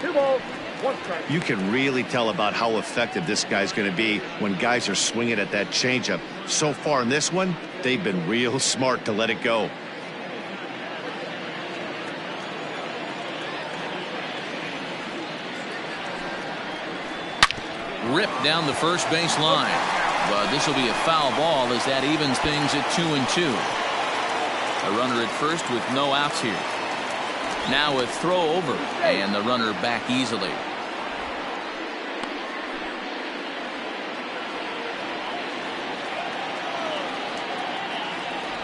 2 balls, 1 strike. You can really tell about how effective this guy's going to be when guys are swinging at that changeup. So far in this one, they've been real smart to let it go. Ripped down the first base line. But this will be a foul ball as that evens things at 2-2. A runner at first with no outs here. Now a throw over, and the runner back easily.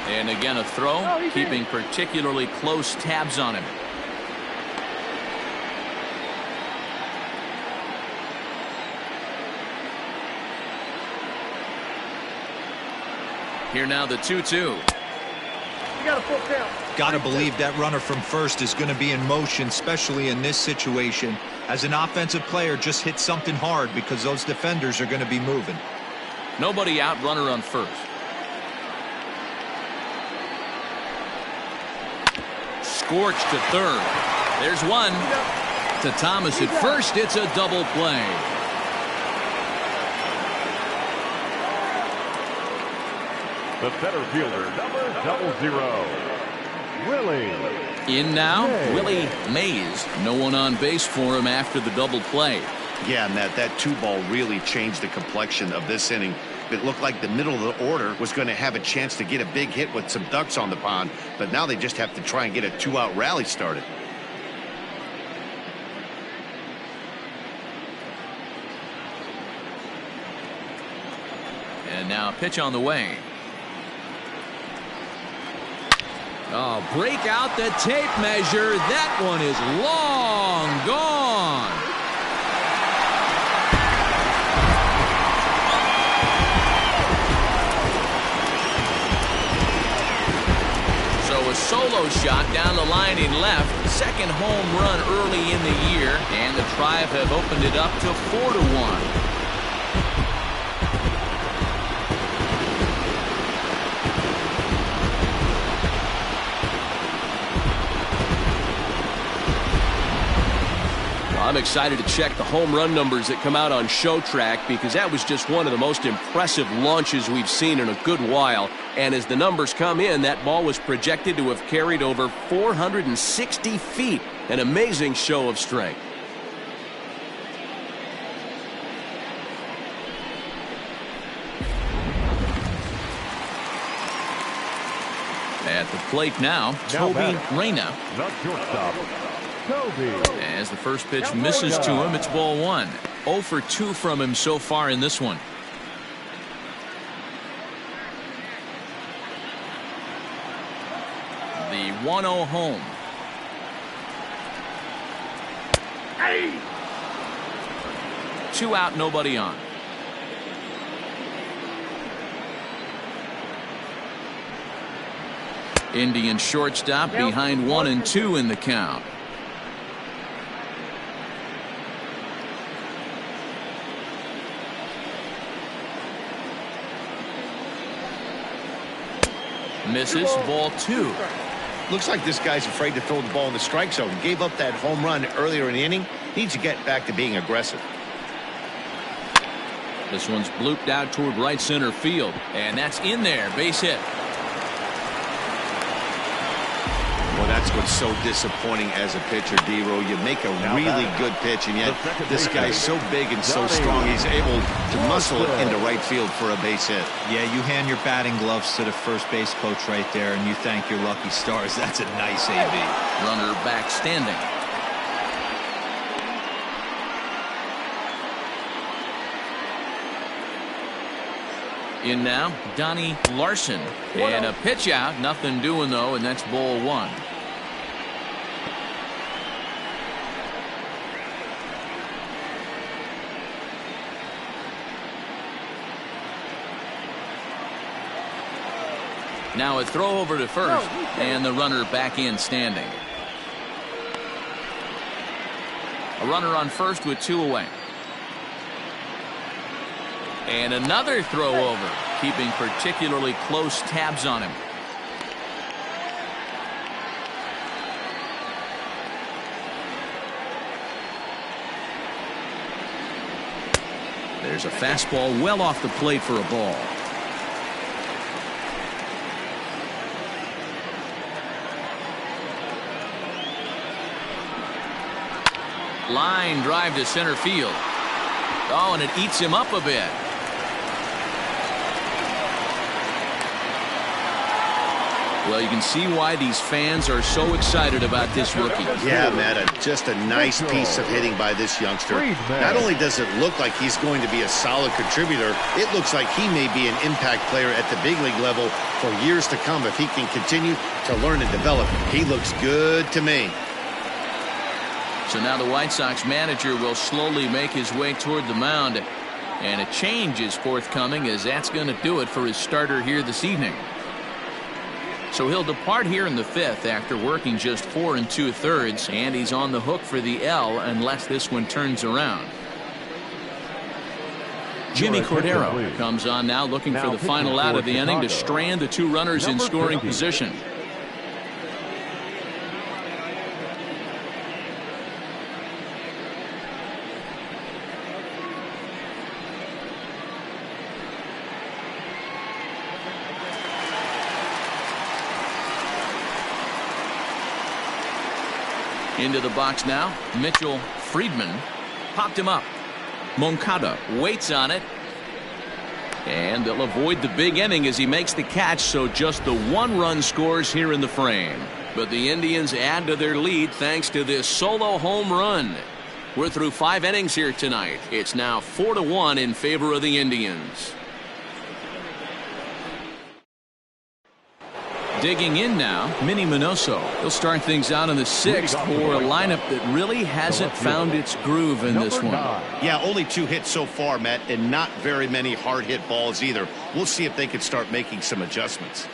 And again a throw, keeping particularly close tabs on him. Here now the 2-2. You got a full count. Got to believe that runner from first is going to be in motion, especially in this situation. As an offensive player, just hit something hard because those defenders are going to be moving. Nobody out, runner on first. Scorched to third. There's one. To Thomas at first. It's a double play. The center fielder, number 00. Willie. In now, Mays. Willie Mays. No one on base for him after the double play. Yeah, and that 2-ball really changed the complexion of this inning. It looked like the middle of the order was going to have a chance to get a big hit with some ducks on the pond, but now they just have to try and get a 2-out rally started. And now a pitch on the way. Oh, break out the tape measure. That one is long gone. So a solo shot down the line in left. Second home run early in the year. And the Tribe have opened it up to 4-1. I'm excited to check the home run numbers that come out on Show Track because that was just one of the most impressive launches we've seen in a good while. And as the numbers come in, that ball was projected to have carried over 460 feet. An amazing show of strength. At the plate now, Toby Reyna. The shortstop, Toby. As the first pitch misses to him, it's ball one. 0 for 2 from him so far in this one. The 1-0 home. Hey. 2 out, nobody on. Indian shortstop behind 1-2 in the count. Misses, ball 2. Looks like this guy's afraid to throw the ball in the strike zone. Gave up that home run earlier in the inning. Needs to get back to being aggressive. This one's blooped out toward right center field, and that's in there. Base hit. Well, that's what's so disappointing as a pitcher, D-Row. You make a really good pitch, and yet this guy's so big and so strong, he's able to muscle it into right field for a base hit. Yeah, you hand your batting gloves to the first base coach right there, and you thank your lucky stars. That's a nice AB. Runner back standing. In now, Donnie Larson. And a pitch out. Nothing doing, though, and that's ball 1. Now a throw over to first, and the runner back in standing. A runner on first with 2 away. And another throw over, keeping particularly close tabs on him. There's a fastball well off the plate for a ball. Line drive to center field. Oh, and it eats him up a bit. Well, you can see why these fans are so excited about this rookie. Yeah, Matt, just a nice piece of hitting by this youngster. Not only does it look like he's going to be a solid contributor, it looks like he may be an impact player at the big league level for years to come if he can continue to learn and develop. He looks good to me. So now the White Sox manager will slowly make his way toward the mound. And a change is forthcoming, as that's going to do it for his starter here this evening. So he'll depart here in the 5th after working just 4 2/3, and he's on the hook for the L unless this one turns around. Jimmy Cordero comes on now, looking for the final out of the inning to strand the 2 runners in scoring position. Into the box now, Mitchell Friedman popped him up. Monkatta waits on it, and they'll avoid the big inning as he makes the catch, so just the 1 run scores here in the frame. But the Indians add to their lead thanks to this solo home run. We're through 5 innings here tonight. It's now 4-1 in favor of the Indians. Digging in now, Minnie Minoso. He'll start things out in the 6th for a lineup that really hasn't found its groove in this one. Yeah, only 2 hits so far, Matt, and not very many hard hit balls either. We'll see if they can start making some adjustments.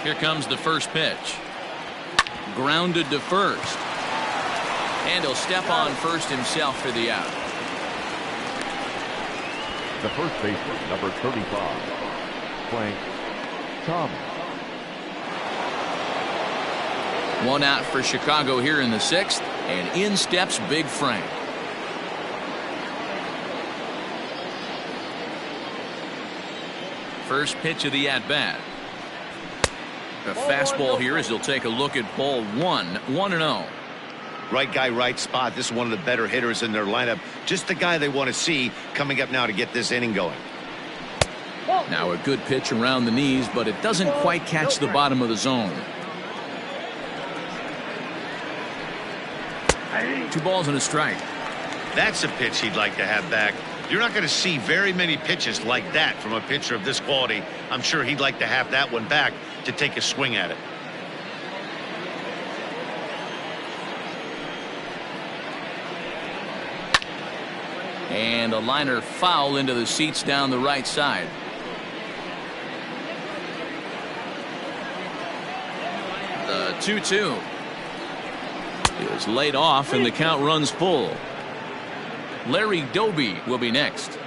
Here comes the first pitch. Grounded to first. And he'll step on first himself for the out. The first baseman, number 35, Frank Thomas. 1 out for Chicago here in the 6th, and in steps Big Frank. First pitch of the at-bat. A fastball here as he'll take a look at ball 1, 1-0. Right guy, right spot. This is one of the better hitters in their lineup. Just the guy they want to see coming up now to get this inning going. Now a good pitch around the knees, but it doesn't quite catch the bottom of the zone. 2 balls and a strike. That's a pitch he'd like to have back. You're not going to see very many pitches like that from a pitcher of this quality. I'm sure he'd like to have that one back to take a swing at it. And a liner foul into the seats down the right side. The 2-2 is laid off and the count runs full. Larry Doby will be next.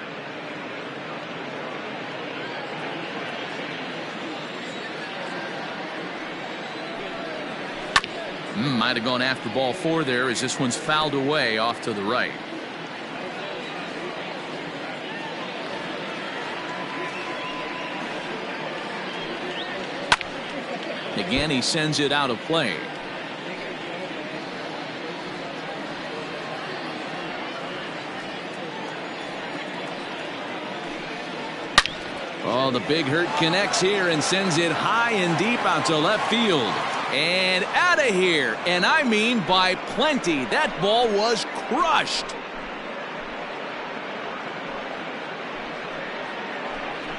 Might have gone after ball 4 there as this one's fouled away off to the right. Again, he sends it out of play. Oh, the big hurt connects here and sends it high and deep out to left field. And out of here. And I mean by plenty. That ball was crushed.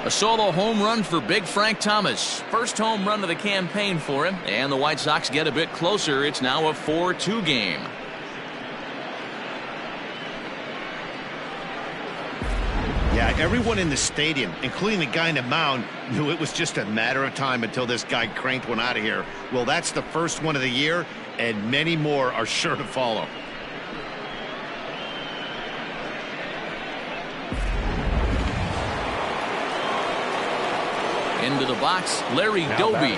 A solo home run for Big Frank Thomas. First home run of the campaign for him. And the White Sox get a bit closer. It's now a 4-2 game. Yeah, everyone in the stadium, including the guy in the mound, knew it was just a matter of time until this guy cranked one out of here. Well, that's the first one of the year, and many more are sure to follow. Into the box, Larry Doby.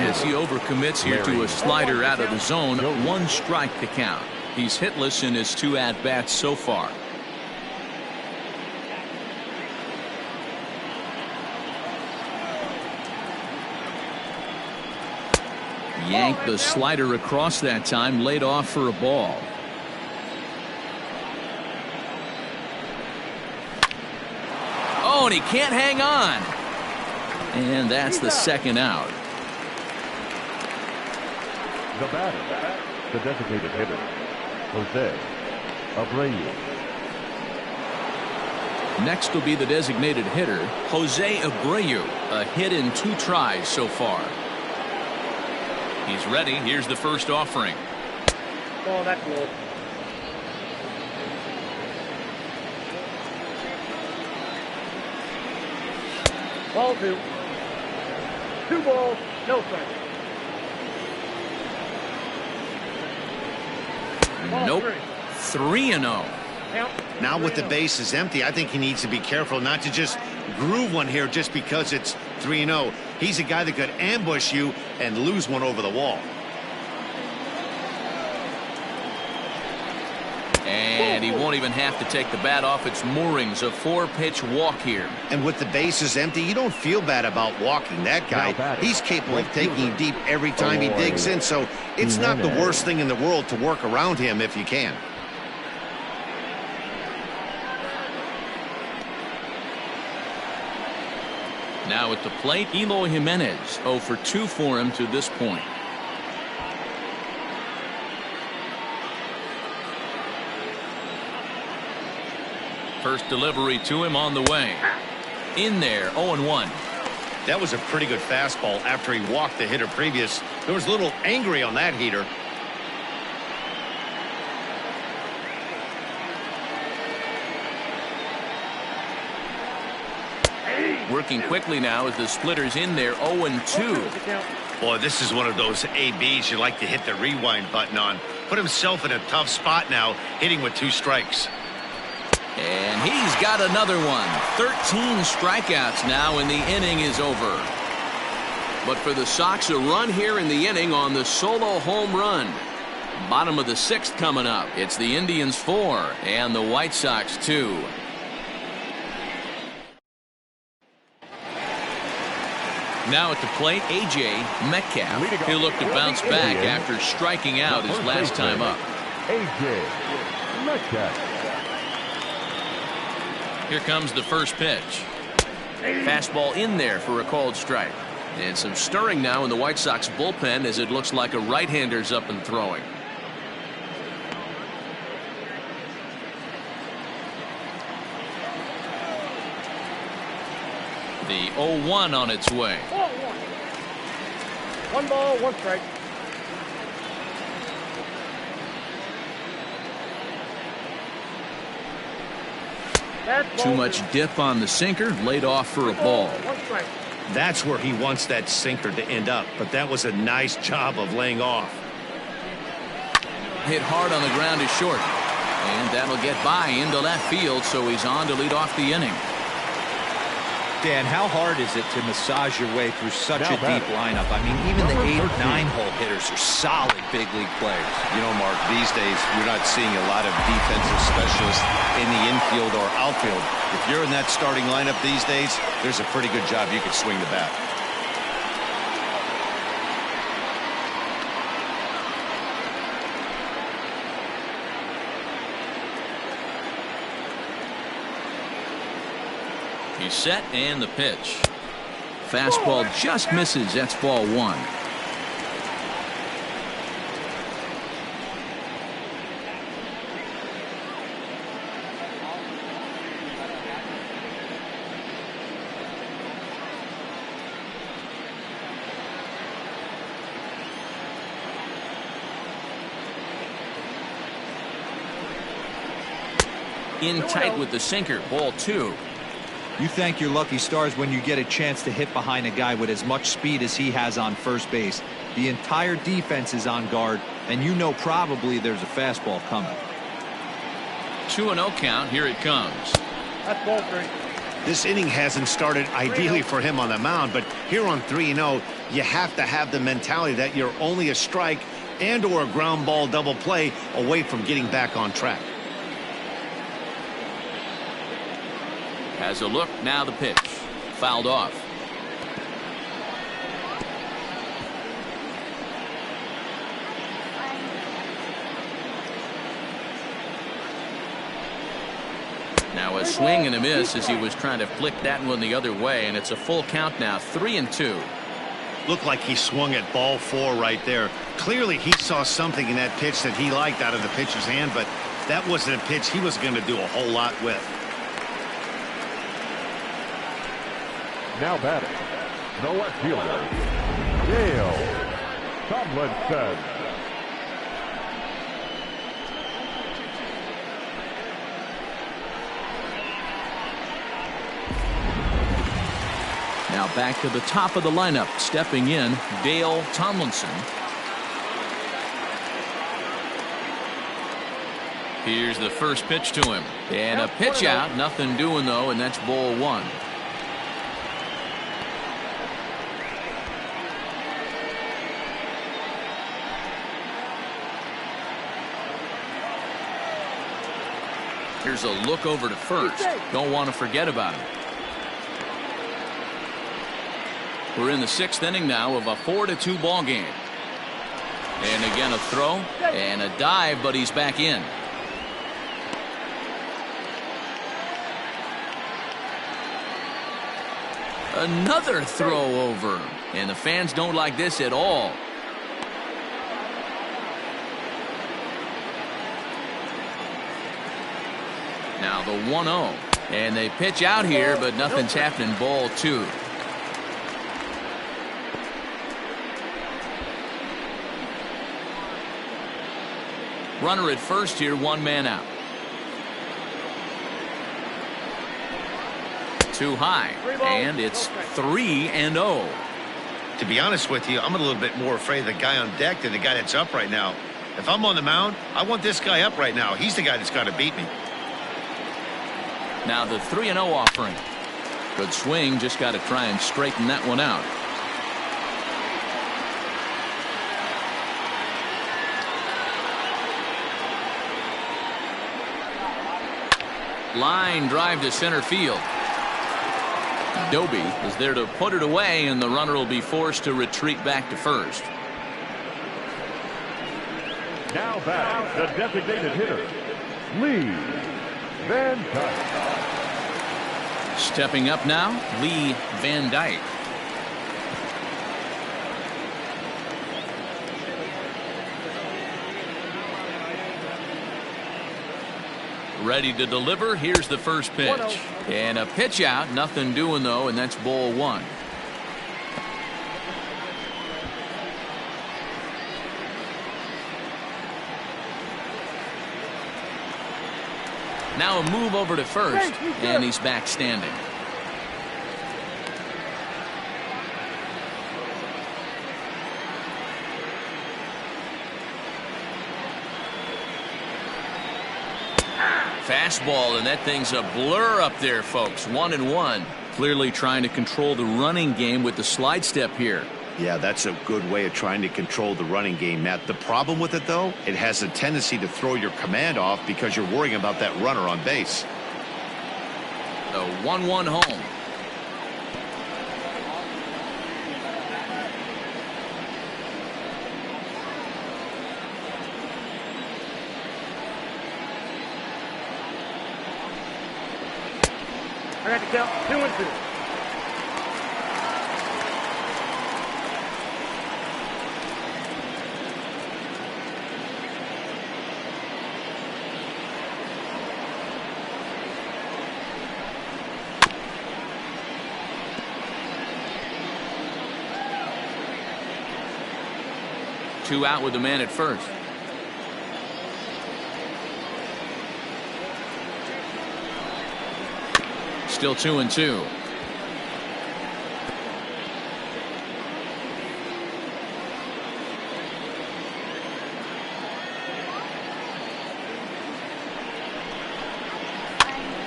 As he overcommits here to a slider out of the zone, 1 strike to count. He's hitless in his 2 at-bats so far. Yanked the slider across that time, laid off for a ball. Oh, and he can't hang on. And that's the second out. The batter, the designated hitter, Jose Abreu. Next will be the designated hitter, Jose Abreu. A hit in 2 tries so far. He's ready. Here's the first offering. Oh, that's low. Ball 2. 2 balls, no strikes. Nope. 3-0. Now with the bases empty, I think he needs to be careful not to just groove one here just because it's 3-0. He's a guy that could ambush you and lose one over the wall. And he won't even have to take the bat off its moorings. A 4-pitch walk here. And with the bases empty, you don't feel bad about walking that guy. He's capable of taking you deep every time he digs in, so it's not the worst thing in the world to work around him if you can. Now at the plate, Eloy Jimenez. 0 for 2 for him to this point. First delivery to him on the way. In there, 0-1. That was a pretty good fastball after he walked the hitter previous. There was a little angry on that heater. Working quickly now as the splitter's in there, 0-2. Boy, this is one of those ABs you like to hit the rewind button on. Put himself in a tough spot now, hitting with 2 strikes. And he's got another one. 13 strikeouts now, and the inning is over. But for the Sox, a run here in the inning on the solo home run. Bottom of the 6th coming up. It's the Indians 4 and the White Sox 2. Now at the plate, A.J. Metcalf. He'll look to bounce back after striking out his last time up. A.J. Metcalf. Here comes the first pitch. Fastball in there for a called strike. And some stirring now in the White Sox bullpen as it looks like a right-hander's up and throwing. The 0-1 on its way. 1 ball, 1 strike. That's Too ball much 2. dip on the sinker, laid off for a ball. 1 strike. That's where he wants that sinker to end up, but that was a nice job of laying off. Hit hard on the ground is short. And that'll get by into left field, so he's on to lead off the inning. Dan, how hard is it to massage your way through such Now a deep lineup? I mean, even the 8, 9-hole hitters are solid big league players. You know, Mark, these days you're not seeing a lot of defensive specialists in the infield or outfield. If you're in that starting lineup these days, there's a pretty good job you could swing the bat. He's set and the pitch. Fastball just misses. That's ball 1. In tight with the sinker, ball 2. You thank your lucky stars when you get a chance to hit behind a guy with as much speed as he has on first base. The entire defense is on guard, and you know probably there's a fastball coming. 2-0 count. Here it comes. That's ball 3. This inning hasn't started ideally for him on the mound, but here on 3-0, you have to have the mentality that you're only a strike and or a ground ball double play away from getting back on track. Has a look, now the pitch. Fouled off. Now a swing and a miss as he was trying to flick that one the other way, and it's a full count now, 3-2. Looked like he swung at ball 4 right there. Clearly he saw something in that pitch that he liked out of the pitcher's hand, but that wasn't a pitch he was going to do a whole lot with. Now batting, the left fielder, Dale Tomlinson. Now back to the top of the lineup, stepping in, Dale Tomlinson. Here's the first pitch to him. And a pitch out, nothing doing though, and that's ball 1. Here's a look over to first. Don't want to forget about him. We're in the 6th inning now of a 4-2 ball game. And again a throw and a dive, but he's back in. Another throw over, and the fans don't like this at all. Now the 1-0, and they pitch out here, but nothing's happening. Ball 2. Runner at first here, 1 man out. Too high, and it's 3-0. To be honest with you, I'm a little bit more afraid of the guy on deck than the guy that's up right now. If I'm on the mound, I want this guy up right now. He's the guy that's got to beat me. Now the 3-0 offering. Good swing, just got to try and straighten that one out. Line drive to center field. Doby is there to put it away, and the runner will be forced to retreat back to first. Now back, the designated hitter, Lee Van Dyke. Stepping up now, Lee Van Dyke. Ready to deliver. Here's the first pitch. And a pitch out. Nothing doing though, and that's ball 1. Now a move over to first, and he's back standing. Fastball, and that thing's a blur up there, folks. 1-1. Clearly trying to control the running game with the slide step here. Yeah, that's a good way of trying to control the running game, Matt. The problem with it, though, it has a tendency to throw your command off because you're worrying about that runner on base. The 1-1 home. I got to count 2-2. Two out with the man at first. Still 2-2.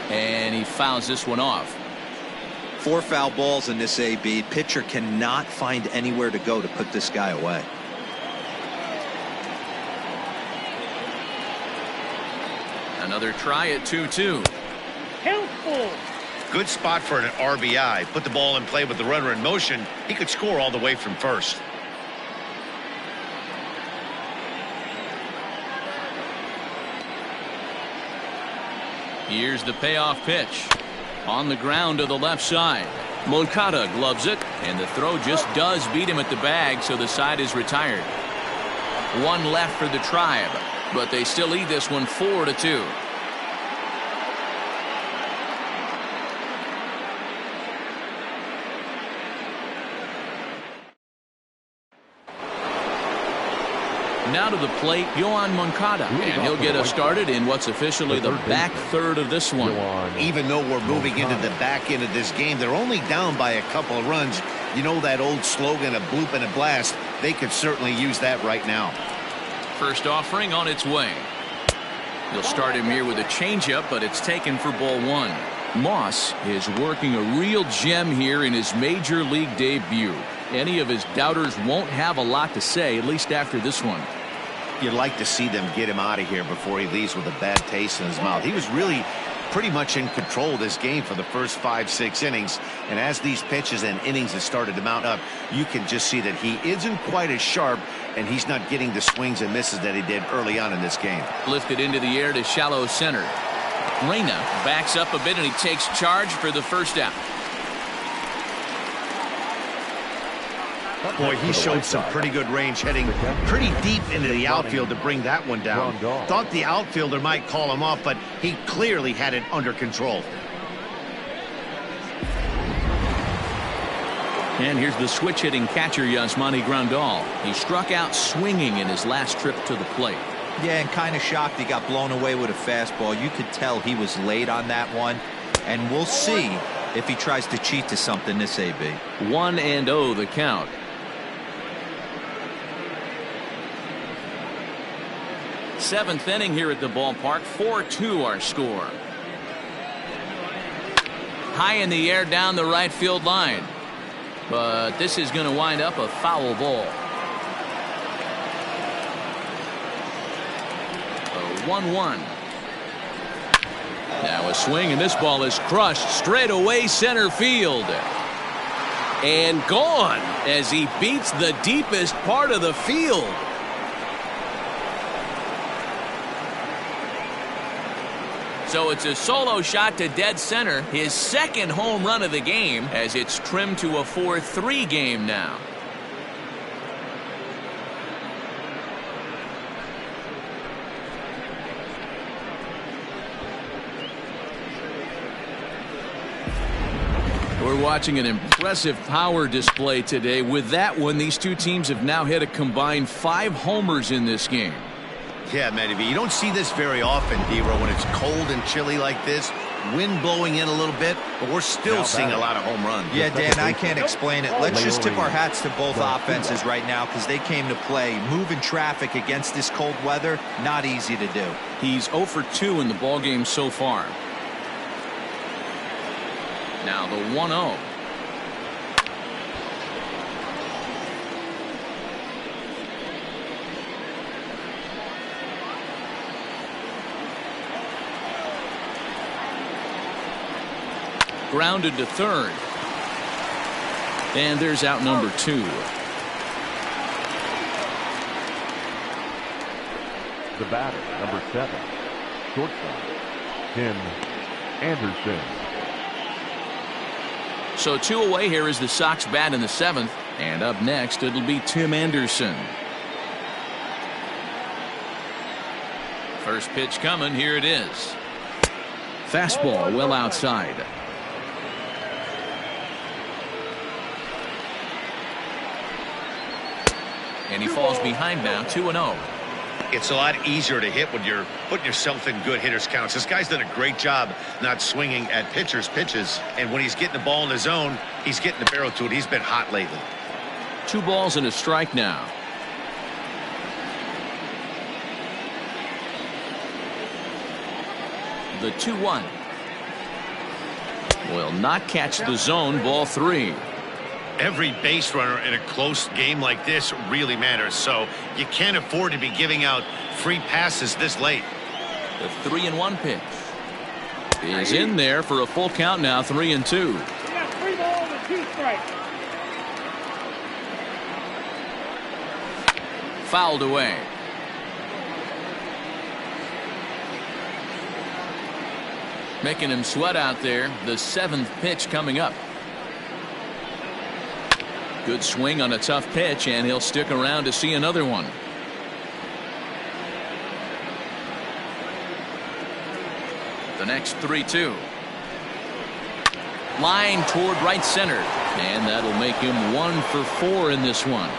And he fouls this one off. 4 foul balls in this AB. Pitcher cannot find anywhere to go to put this guy away. Another try at 2-2. Countful. Good spot for an RBI. Put the ball in play with the runner in motion. He could score all the way from first. Here's the payoff pitch. On the ground to the left side. Moncada gloves it, and the throw just does beat him at the bag, so the side is retired. One left for the Tribe, but they still lead this one 4-2. Now to the plate, Johan Monkatta, and he'll get us started in what's officially the back third of this one. Even though we're moving into the back end of this game, they're only down by a couple of runs. You know that old slogan, a bloop and a blast? They could certainly use that right now. First offering on its way. He'll start him here with a changeup, but it's taken for ball one. Moss is working a real gem here in his major league debut. Any of his doubters won't have a lot to say, at least after this one. You'd like to see them get him out of here before he leaves with a bad taste in his mouth. He was really pretty much in control of this game for the first 5-6 innings. And as these pitches and innings have started to mount up, you can just see that he isn't quite as sharp, and he's not getting the swings and misses that he did early on in this game. Lifted into the air to shallow center. Reyna backs up a bit, and he takes charge for the first out. Boy, he showed some pretty good range, heading pretty deep into the outfield to bring that one down. Thought the outfielder might call him off, but he clearly had it under control. And here's the switch-hitting catcher, Yasmani Grandal. He struck out swinging in his last trip to the plate. Yeah, and kind of shocked he got blown away with a fastball. You could tell he was late on that one, and we'll see if he tries to cheat to something this AB. 1-0 the count. Seventh inning here at the ballpark. 4-2 our score. High in the air down the right field line, but this is going to wind up a foul ball. 1-1. Now a swing, and this ball is crushed straight away center field. And gone as he beats the deepest part of the field. So it's a solo shot to dead center, his second home run of the game, as it's trimmed to a 4-3 game now. We're watching an impressive power display today. With that one, these two teams have now hit a combined 5 homers in this game. Yeah, Matty V, you don't see this very often, D-Row, when it's cold and chilly like this. Wind blowing in a little bit, but we're still seeing a lot of home runs. Yeah, Dan, I can't explain it. Let's just tip our hats to both offenses right now because they came to play. Moving traffic against this cold weather, not easy to do. He's 0 for 2 in the ballgame so far. Now the 1-0. Grounded to third. And there's out number 2. The batter, number 7, shortstop, Tim Anderson. So 2 away. Here is the Sox bat in the 7th. And up next, it'll be Tim Anderson. First pitch coming. Here it is. Fastball well outside. And he falls behind now, 2-0. It's a lot easier to hit when you're putting yourself in good hitters' counts. This guy's done a great job not swinging at pitchers' pitches. And when he's getting the ball in the zone, he's getting the barrel to it. He's been hot lately. 2 balls and a strike now. The 2-1. Will not catch the zone. Ball 3. Every base runner in a close game like this really matters, so you can't afford to be giving out free passes this late. The 3-1 pitch is in there for a full count now. 3-2. We got 3 balls and 2 strikes. Fouled away. Making him sweat out there. The 7th pitch coming up. Good swing on a tough pitch, and he'll stick around to see another one. The next 3-2. Line toward right center, and that'll make him 1 for 4 in this one.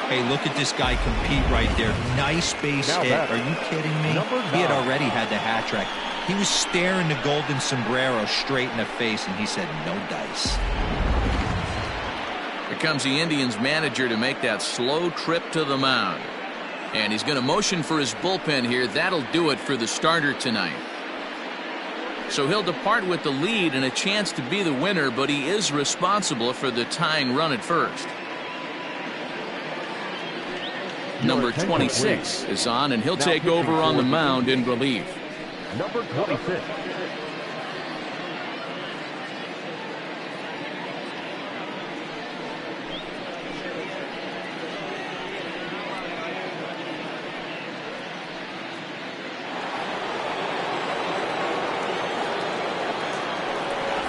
Hey, look at this guy compete right there. Nice base hit. Are you kidding me? He had already had the hat trick. He was staring the golden sombrero straight in the face, and he said, no dice. Here comes the Indians manager to make that slow trip to the mound. And he's going to motion for his bullpen here. That'll do it for the starter tonight. So he'll depart with the lead and a chance to be the winner, but he is responsible for the tying run at first. Number 26 is on, and he'll take over on the mound in relief. Number 26.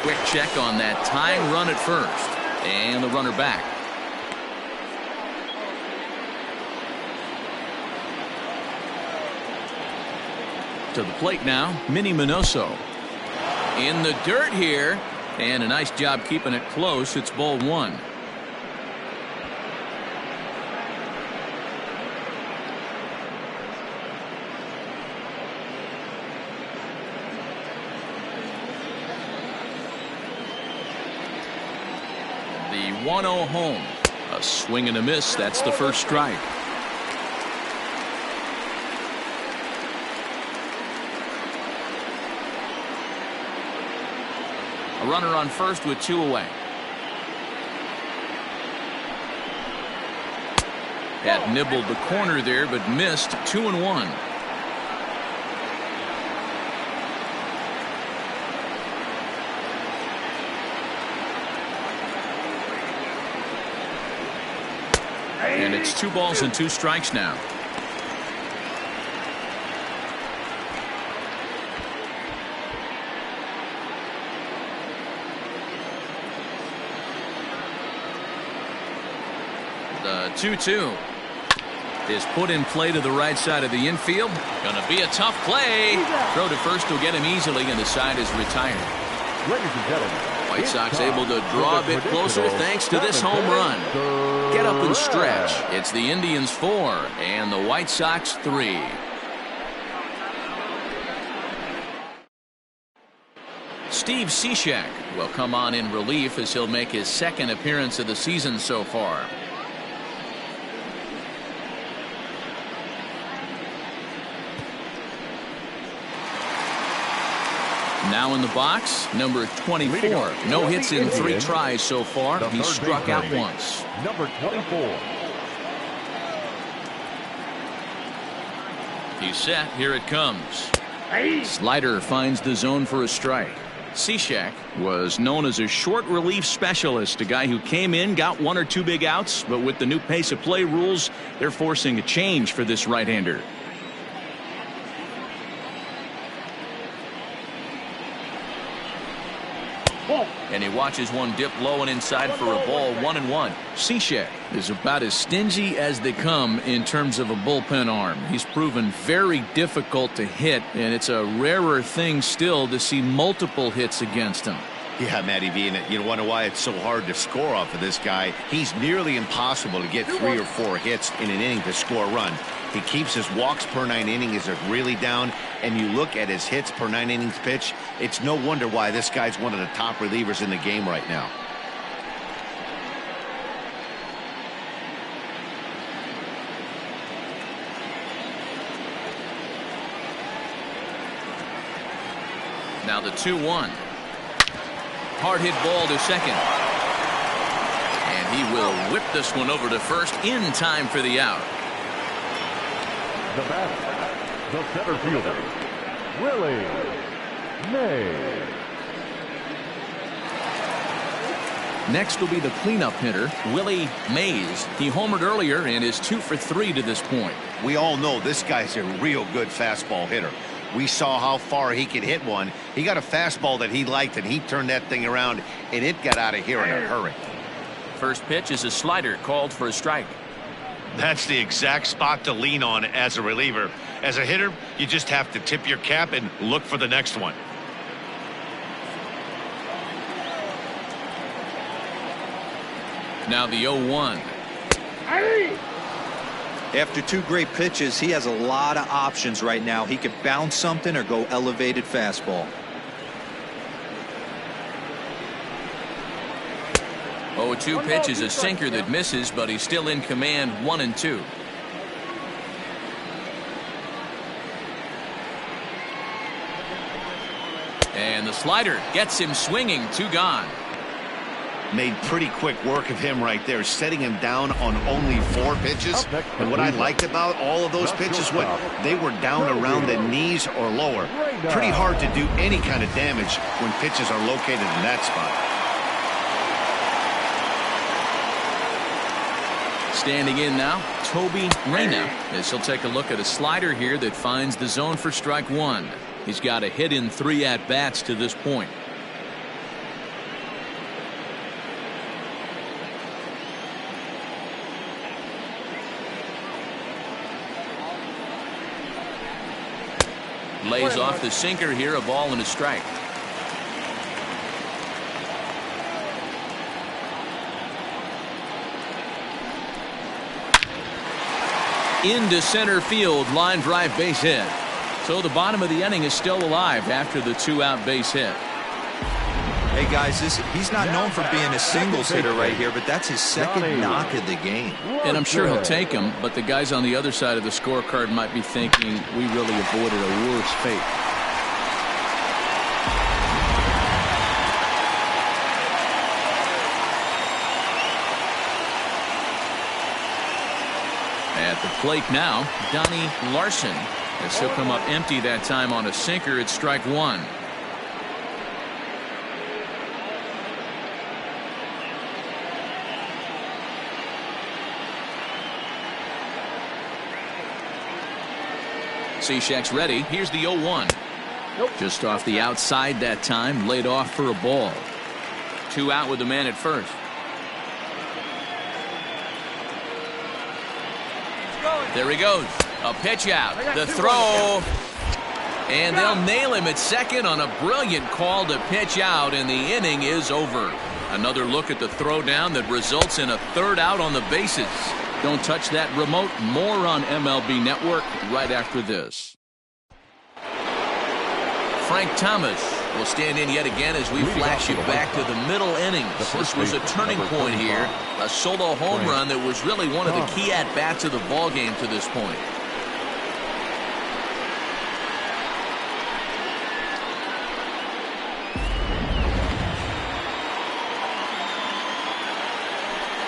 Quick check on that tying run at first, and the runner back. To the plate now, Minnie Minoso. In the dirt here, and a nice job keeping it close. It's ball 1. The 1-0 home. A swing and a miss. That's the first strike. A runner on first with 2 away. Had nibbled the corner there, but missed. 2-1. And it's 2 balls and 2 strikes now. The 2-2 is put in play to the right side of the infield. Gonna be a tough play. Throw to first will get him easily, and the side is retired. Ladies and gentlemen, Well, White Sox able to draw a bit closer thanks to this home run. Get up and stretch. It's the Indians 4 and the White Sox 3. Steve Cishek will come on in relief as he'll make his second appearance of the season so far. Now in the box, number 24. No hits in 3 tries so far. He struck out once. Number 24. He's set. Here it comes. Slider finds the zone for a strike. Cishek was known as a short relief specialist, a guy who came in, got 1 or 2 big outs, but with the new pace of play rules, they're forcing a change for this right-hander. And he watches one dip low and inside for a ball, 1-1. Cishek is about as stingy as they come in terms of a bullpen arm. He's proven very difficult to hit, and it's a rarer thing still to see multiple hits against him. Yeah, Matty V, and you wonder why it's so hard to score off of this guy. He's nearly impossible to get 3 or 4 hits in an inning to score a run. He keeps his walks per 9 innings is really down, and you look at his hits per 9 innings pitch, it's no wonder why this guy's one of the top relievers in the game right now. Now the 2-1. Hard hit ball to second. And he will whip this one over to first in time for the out. The batter, the center fielder, Willie Mays. Next will be the cleanup hitter, Willie Mays. He homered earlier and is 2 for 3 to this point. We all know this guy's a real good fastball hitter. We saw how far he could hit one. He got a fastball that he liked, and he turned that thing around, and it got out of here in a hurry. First pitch is a slider called for a strike. That's the exact spot to lean on as a reliever. As a hitter, you just have to tip your cap and look for the next one. Now the 0-1. After 2 great pitches, he has a lot of options right now. He could bounce something or go elevated fastball. 0-2 pitch is a sinker that misses, but he's still in command, 1-2. And the slider gets him swinging, 2 gone. Made pretty quick work of him right there, setting him down on only 4 pitches. And what I liked about all of those pitches, they were down around the knees or lower. Pretty hard to do any kind of damage when pitches are located in that spot. Standing in now, Toby Reyna, as he'll take a look at a slider here that finds the zone for strike 1. He's got a hit in 3 at-bats to this point. Lays off the sinker here, a ball and a strike. Into center field, line drive, base hit. So the bottom of the inning is still alive after the 2-out base hit. Hey guys, he's not known for being a singles hitter right here, but that's his second knock of the game. And I'm sure he'll take him, but the guys on the other side of the scorecard might be thinking we really avoided a worse fate. At the plate now, Donnie Larson, as he'll come up empty that time on a sinker at strike 1. Cishek's ready. Here's the 0-1. Just off the outside that time, laid off for a ball. 2 out with the man at first. There he goes. A pitch out. The throw. And they'll nail him at second on a brilliant call to pitch out, and the inning is over. Another look at the throwdown that results in a third out on the bases. Don't touch that remote. More on MLB Network right after this. Frank Thomas will stand in yet again as we flash you back to the middle innings. This was a turning point here. A solo home run that was really one of the key at-bats of the ballgame to this point.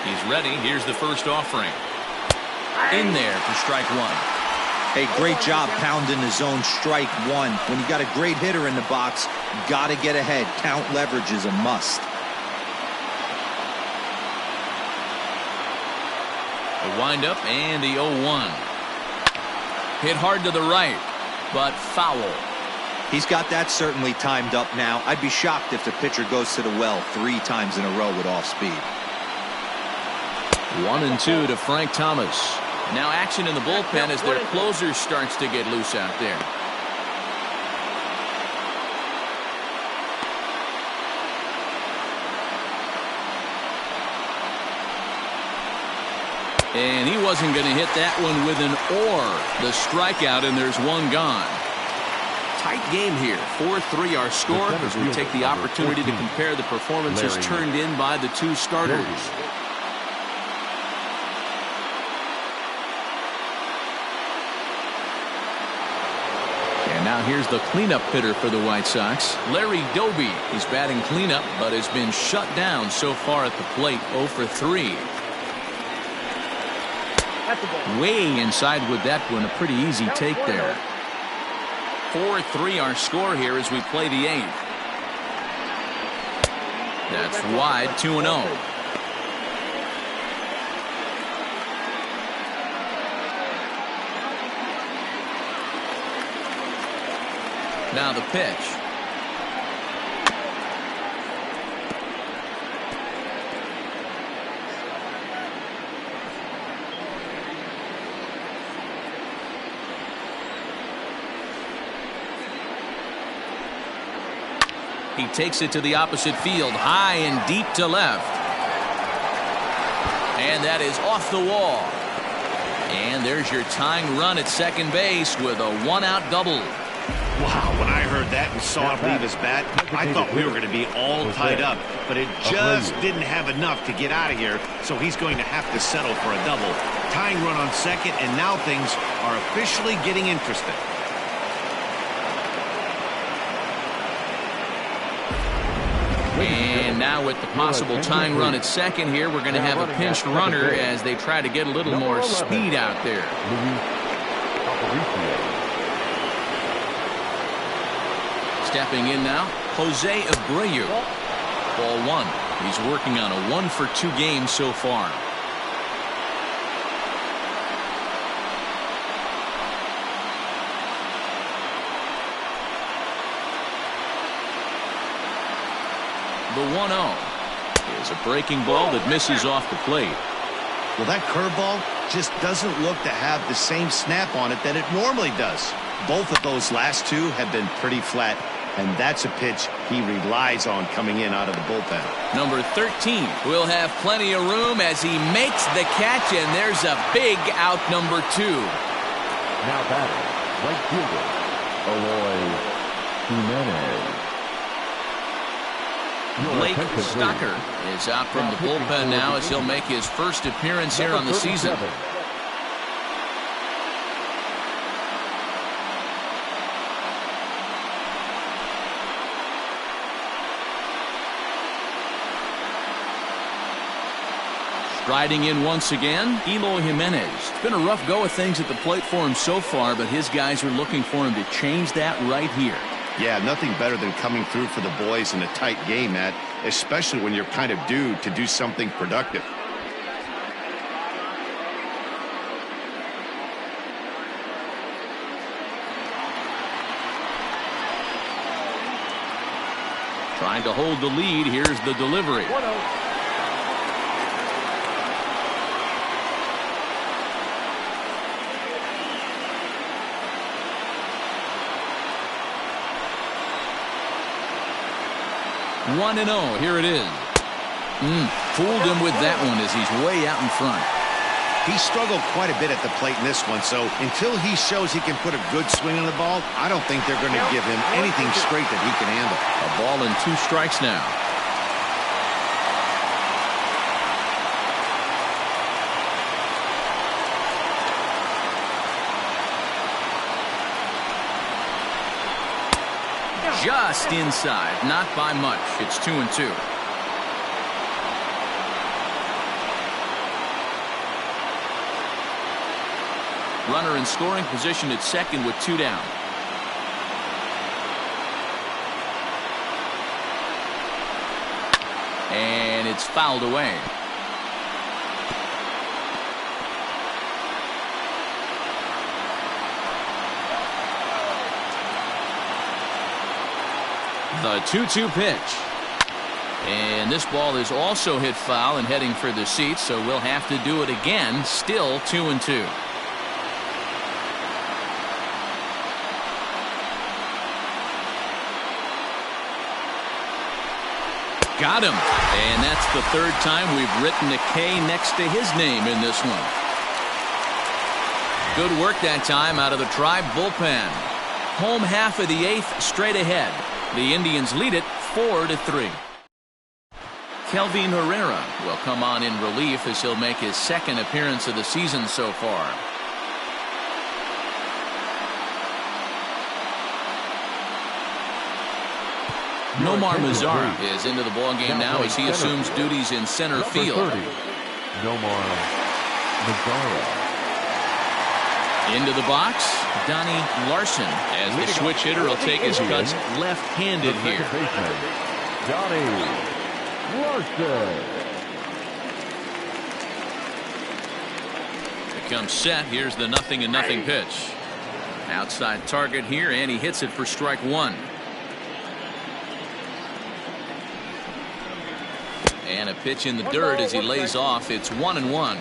He's ready. Here's the first offering. In there for strike one. Hey, great job pounding the zone strike one. When you got a great hitter in the box, got to get ahead. Count leverage is a must. The windup and the 0-1. Hit hard to the right, but foul. He's got that certainly timed up now. I'd be shocked if the pitcher goes to the well 3 times in a row with off speed. 1-2 to Frank Thomas. Now action in the bullpen as their closer starts to get loose out there. And he wasn't going to hit that one with an or. The strikeout, and there's one gone. Tight game here. 4-3 our score as we take the opportunity to compare the performances turned in by the two starters. And now here's the cleanup hitter for the White Sox, Larry Doby. He's batting cleanup, but has been shut down so far at the plate. 0 for 3. Way inside with that one. A pretty easy take there. 4-3 our score here as we play the 8th. That's wide. 2-0. Now the pitch. He takes it to the opposite field, high and deep to left. And that is off the wall. And there's your tying run at second base with a 1-out double. Wow, when I heard that and saw it leave his bat, I thought we were going to be all tied up, but it just didn't have enough to get out of here, so he's going to have to settle for a double. Tying run on second, and now things are officially getting interesting. And now with the possible tying run at second here, we're going to have a pinched runner as they try to get a little more speed out there. Stepping in now, Jose Abreu. Ball 1. He's working on a 1 for 2 game so far. The 1-0 is a breaking ball that misses off the plate. Well, that curveball just doesn't look to have the same snap on it that it normally does. Both of those last two have been pretty flat. And that's a pitch he relies on coming in out of the bullpen. Number 13 will have plenty of room as he makes the catch, and there's a big out, number 2. Now batting, right fielder, Eloy Jimenez. Blake Stocker is out from the bullpen now as he'll make his first appearance here on the season. Riding in once again, Eloy Jimenez. It's been a rough go of things at the plate for him so far, but his guys are looking for him to change that right here. Yeah, nothing better than coming through for the boys in a tight game, Matt, especially when you're kind of due to do something productive. Trying to hold the lead. Here's the delivery. 1-0. 1-0. Here it is. Fooled him with that one as he's way out in front. He struggled quite a bit at the plate in this one, so until he shows he can put a good swing on the ball, I don't think they're going to give him anything straight that he can handle. A ball and 2 strikes now. Just inside, not by much. It's 2-2. Runner in scoring position at second with 2 down. And it's fouled away. The 2-2 pitch. And this ball is also hit foul and heading for the seats, so we'll have to do it again. Still 2-2. Got him. And that's the 3rd time we've written a K next to his name in this one. Good work that time out of the Tribe bullpen. Home half of the 8th straight ahead. The Indians lead it 4-3. Kelvin Herrera will come on in relief as he'll make his 2nd appearance of the season so far. Nomar Mazara is into the ballgame now as he assumes duties in center field. Nomar Mazara. Into the box, Donnie Larson, as the switch hitter will take his cuts left-handed here. Donnie Larson. Becomes set. Here's the 0-0 pitch. Outside target here, and he hits it for strike 1. And a pitch in the dirt as he lays off. It's 1-1.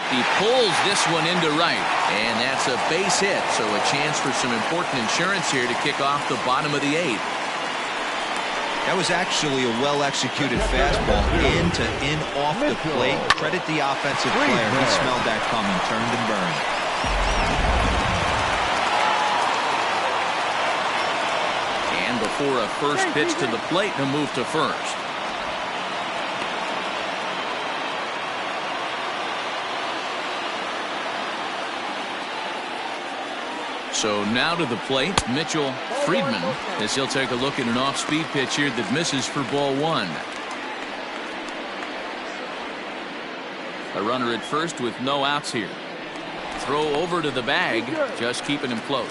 He pulls this one into right, and that's a base hit, so a chance for some important insurance here to kick off the bottom of the 8th. That was actually a well-executed fastball in off the plate. Credit the offensive player. He smelled that coming, turned and burned. And before a first pitch to the plate, he'll move to first. So now to the plate, Mitchell Friedman, as he'll take a look at an off-speed pitch here that misses for ball 1. A runner at first with no outs here. Throw over to the bag, just keeping him close.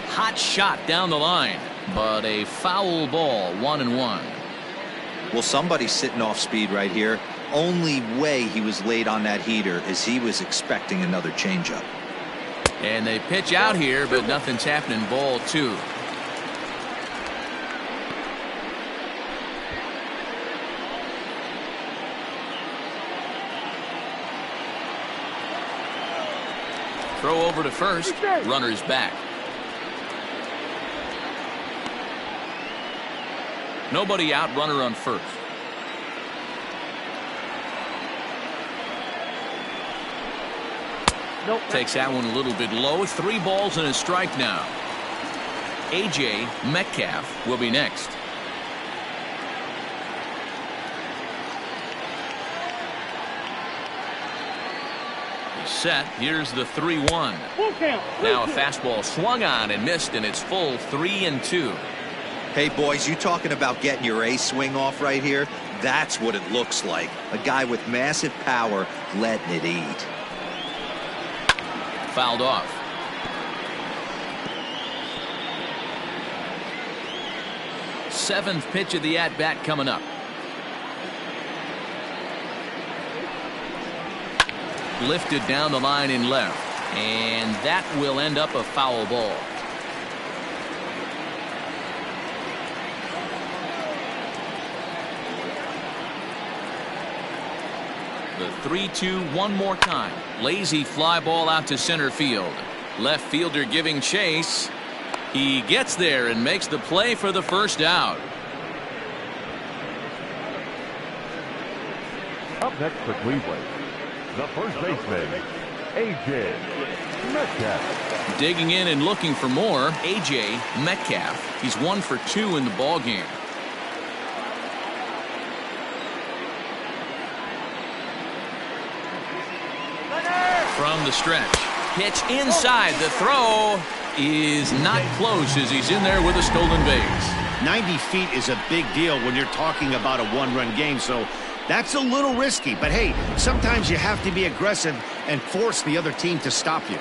Hot shot down the line. But a foul ball, 1-1. Well, somebody's sitting off speed right here. Only way he was late on that heater is he was expecting another changeup. And they pitch out here, but nothing's happening. Ball 2. Throw over to first. Runner's back. Nobody out, runner on first. Nope. Takes that one a little bit low. 3 balls and a strike now. A.J. Metcalf will be next. He's set. Here's the 3-1. Now a fastball swung on and missed, and it's full 3-2. Hey, boys, you talking about getting your A swing off right here? That's what it looks like. A guy with massive power letting it eat. Fouled off. Seventh pitch of the at-bat coming up. Lifted down the line in left. And that will end up a foul ball. The 3-2 one more time. Lazy fly ball out to center field. Left fielder giving chase. He gets there and makes the play for the first out. Up next for Cleveland, the first baseman, A.J. Metcalf. Digging in and looking for more, A.J. Metcalf. He's 1 for 2 in the ball game. From the stretch. Pitch inside. The throw is not close as he's in there with a stolen base. 90 feet is a big deal when you're talking about a one-run game, so that's a little risky. But hey, sometimes you have to be aggressive and force the other team to stop you.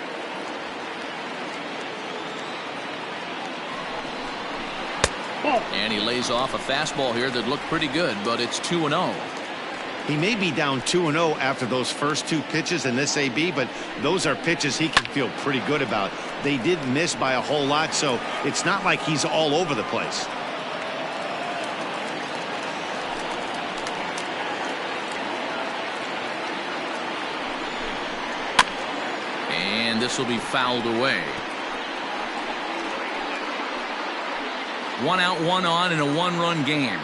And he lays off a fastball here that looked pretty good, but it's 2-0. He may be down 2-0 after those first 2 pitches in this AB, but those are pitches he can feel pretty good about. They did miss by a whole lot, so it's not like he's all over the place. And this will be fouled away. 1 out, 1 on in a 1-run game.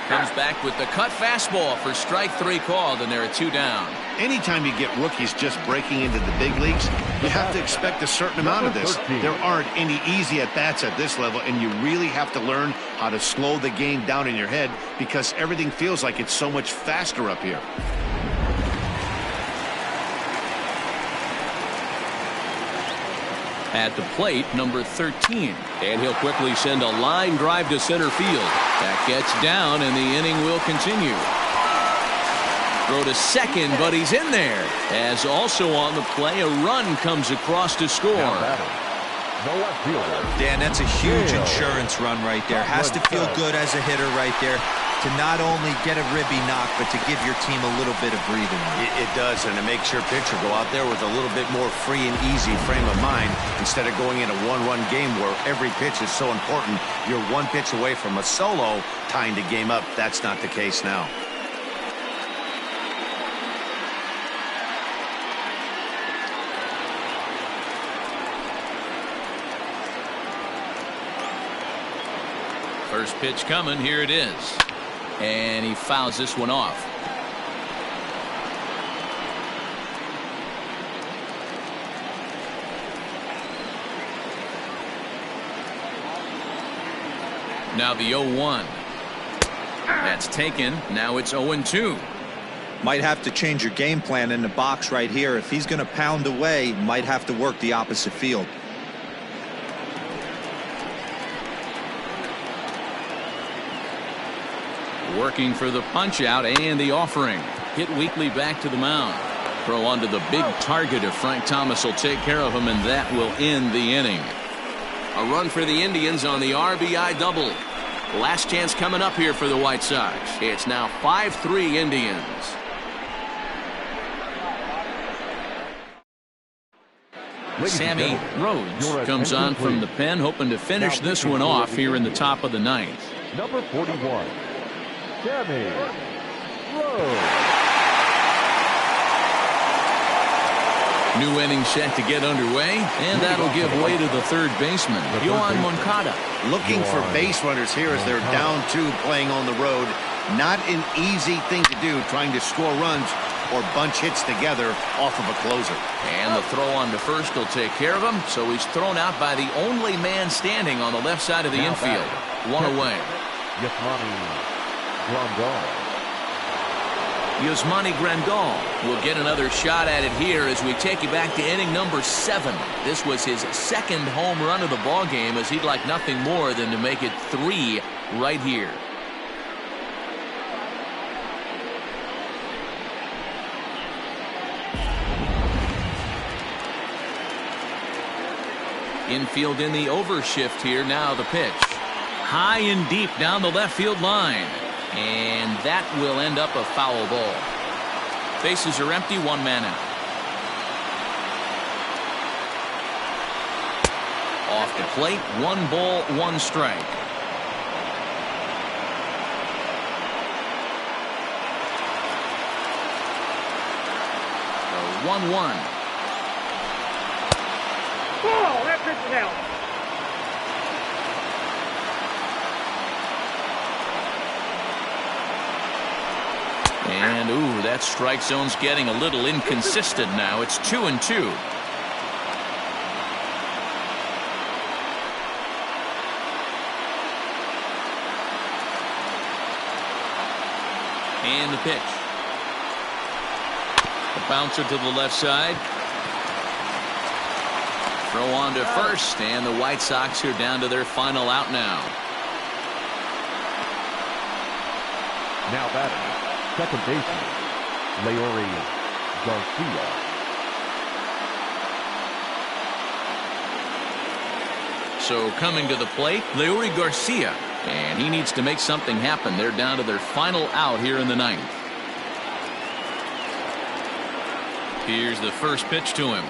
Comes back with the cut fastball for strike 3 called, and there are 2 down. Anytime you get rookies just breaking into the big leagues, you have to expect a certain amount of this. There aren't any easy at-bats at this level, and you really have to learn how to slow the game down in your head because everything feels like it's so much faster up here. At the plate, number 13. And he'll quickly send a line drive to center field. That gets down, and the inning will continue. Throw to second, but he's in there. As also on the play, a run comes across to score. Dan, that's a huge insurance run right there. Has to feel good as a hitter right there to not only get a ribby knock, but to give your team a little bit of breathing room. It does, and it makes your pitcher go out there with a little bit more free and easy frame of mind instead of going in a one-run game where every pitch is so important. You're 1 pitch away from a solo tying the game up. That's not the case now. First pitch coming. Here it is. And he fouls this one off. Now the 0-1. That's taken. Now it's 0-2. Might have to change your game plan in the box right here. If he's going to pound away, might have to work the opposite field. Working for the punch out and the offering. Hit weakly back to the mound. Throw onto the big target if Frank Thomas will take care of him, and that will end the inning. A run for the Indians on the RBI double. Last chance coming up here for the White Sox. It's now 5-3 Indians. Sammy Rhodes comes on from the pen, hoping to finish this one off here in the top of the 9th. Number 41. Sammy Rhodes. New inning set to get underway, and that'll give way to the third baseman, Johan Monkatta. Looking for base runners here as they're down 2 playing on the road. Not an easy thing to do, trying to score runs or bunch hits together off of a closer. And the throw on to first will take care of him, so he's thrown out by the only man standing on the left side of the infield. 1 away. Yasmani Grandal will get another shot at it here as we take you back to inning number 7. This was his 2nd home run of the ball game, as he'd like nothing more than to make it 3 right here. Infield in the overshift here. Now the pitch. High and deep down the left field line. And that will end up a foul ball. Bases are empty, 1 man out. Off the plate, 1 ball, 1 strike. 1-1. Ball, that pitch is out. And, ooh, that strike zone's getting a little inconsistent now. It's 2-2. And the pitch. The bouncer to the left side. Throw on to first, and the White Sox are down to their final out now. Now batting, second baseman, Leury Garcia. So coming to the plate, Leury Garcia. And he needs to make something happen. They're down to their final out here in the ninth. Here's the first pitch to him.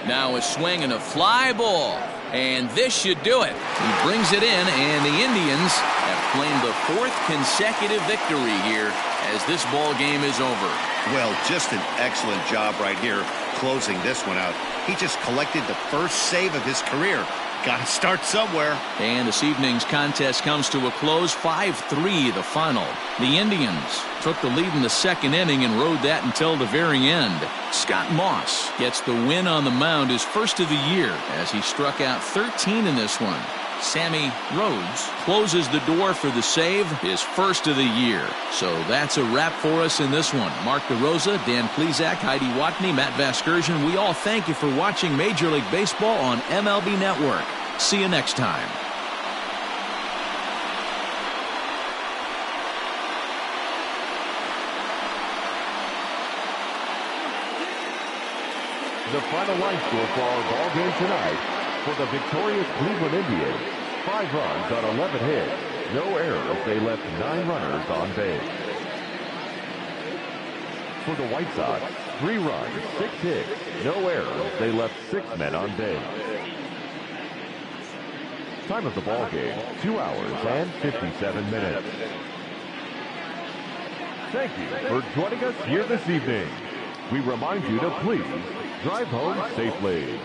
Now a swing and a fly ball. And this should do it. He brings it in, and the Indians have claimed the fourth consecutive victory here as this ball game is over. Well, just an excellent job right here closing this one out. He just collected the first save of his career. Got to start somewhere. And this evening's contest comes to a close, 5-3 the final. The Indians took the lead in the second inning and rode that until the very end. Scott Moss gets the win on the mound, his first of the year, as he struck out 13 in this one. Sammy Rhodes closes the door for the save, his first of the year. So that's a wrap for us in this one. Mark DeRosa, Dan Plesac, Heidi Watney, Matt Vasgersian, we all thank you for watching Major League Baseball on MLB Network. See you next time. The final line score for our ball game tonight. For the victorious Cleveland Indians, 5 runs on 11 hits, no errors. They left 9 runners on base. For the White Sox, 3 runs, 6 hits, no errors. They left 6 men on base. Time of the ball game, 2 hours and 57 minutes. Thank you for joining us here this evening. We remind you to please drive home safely.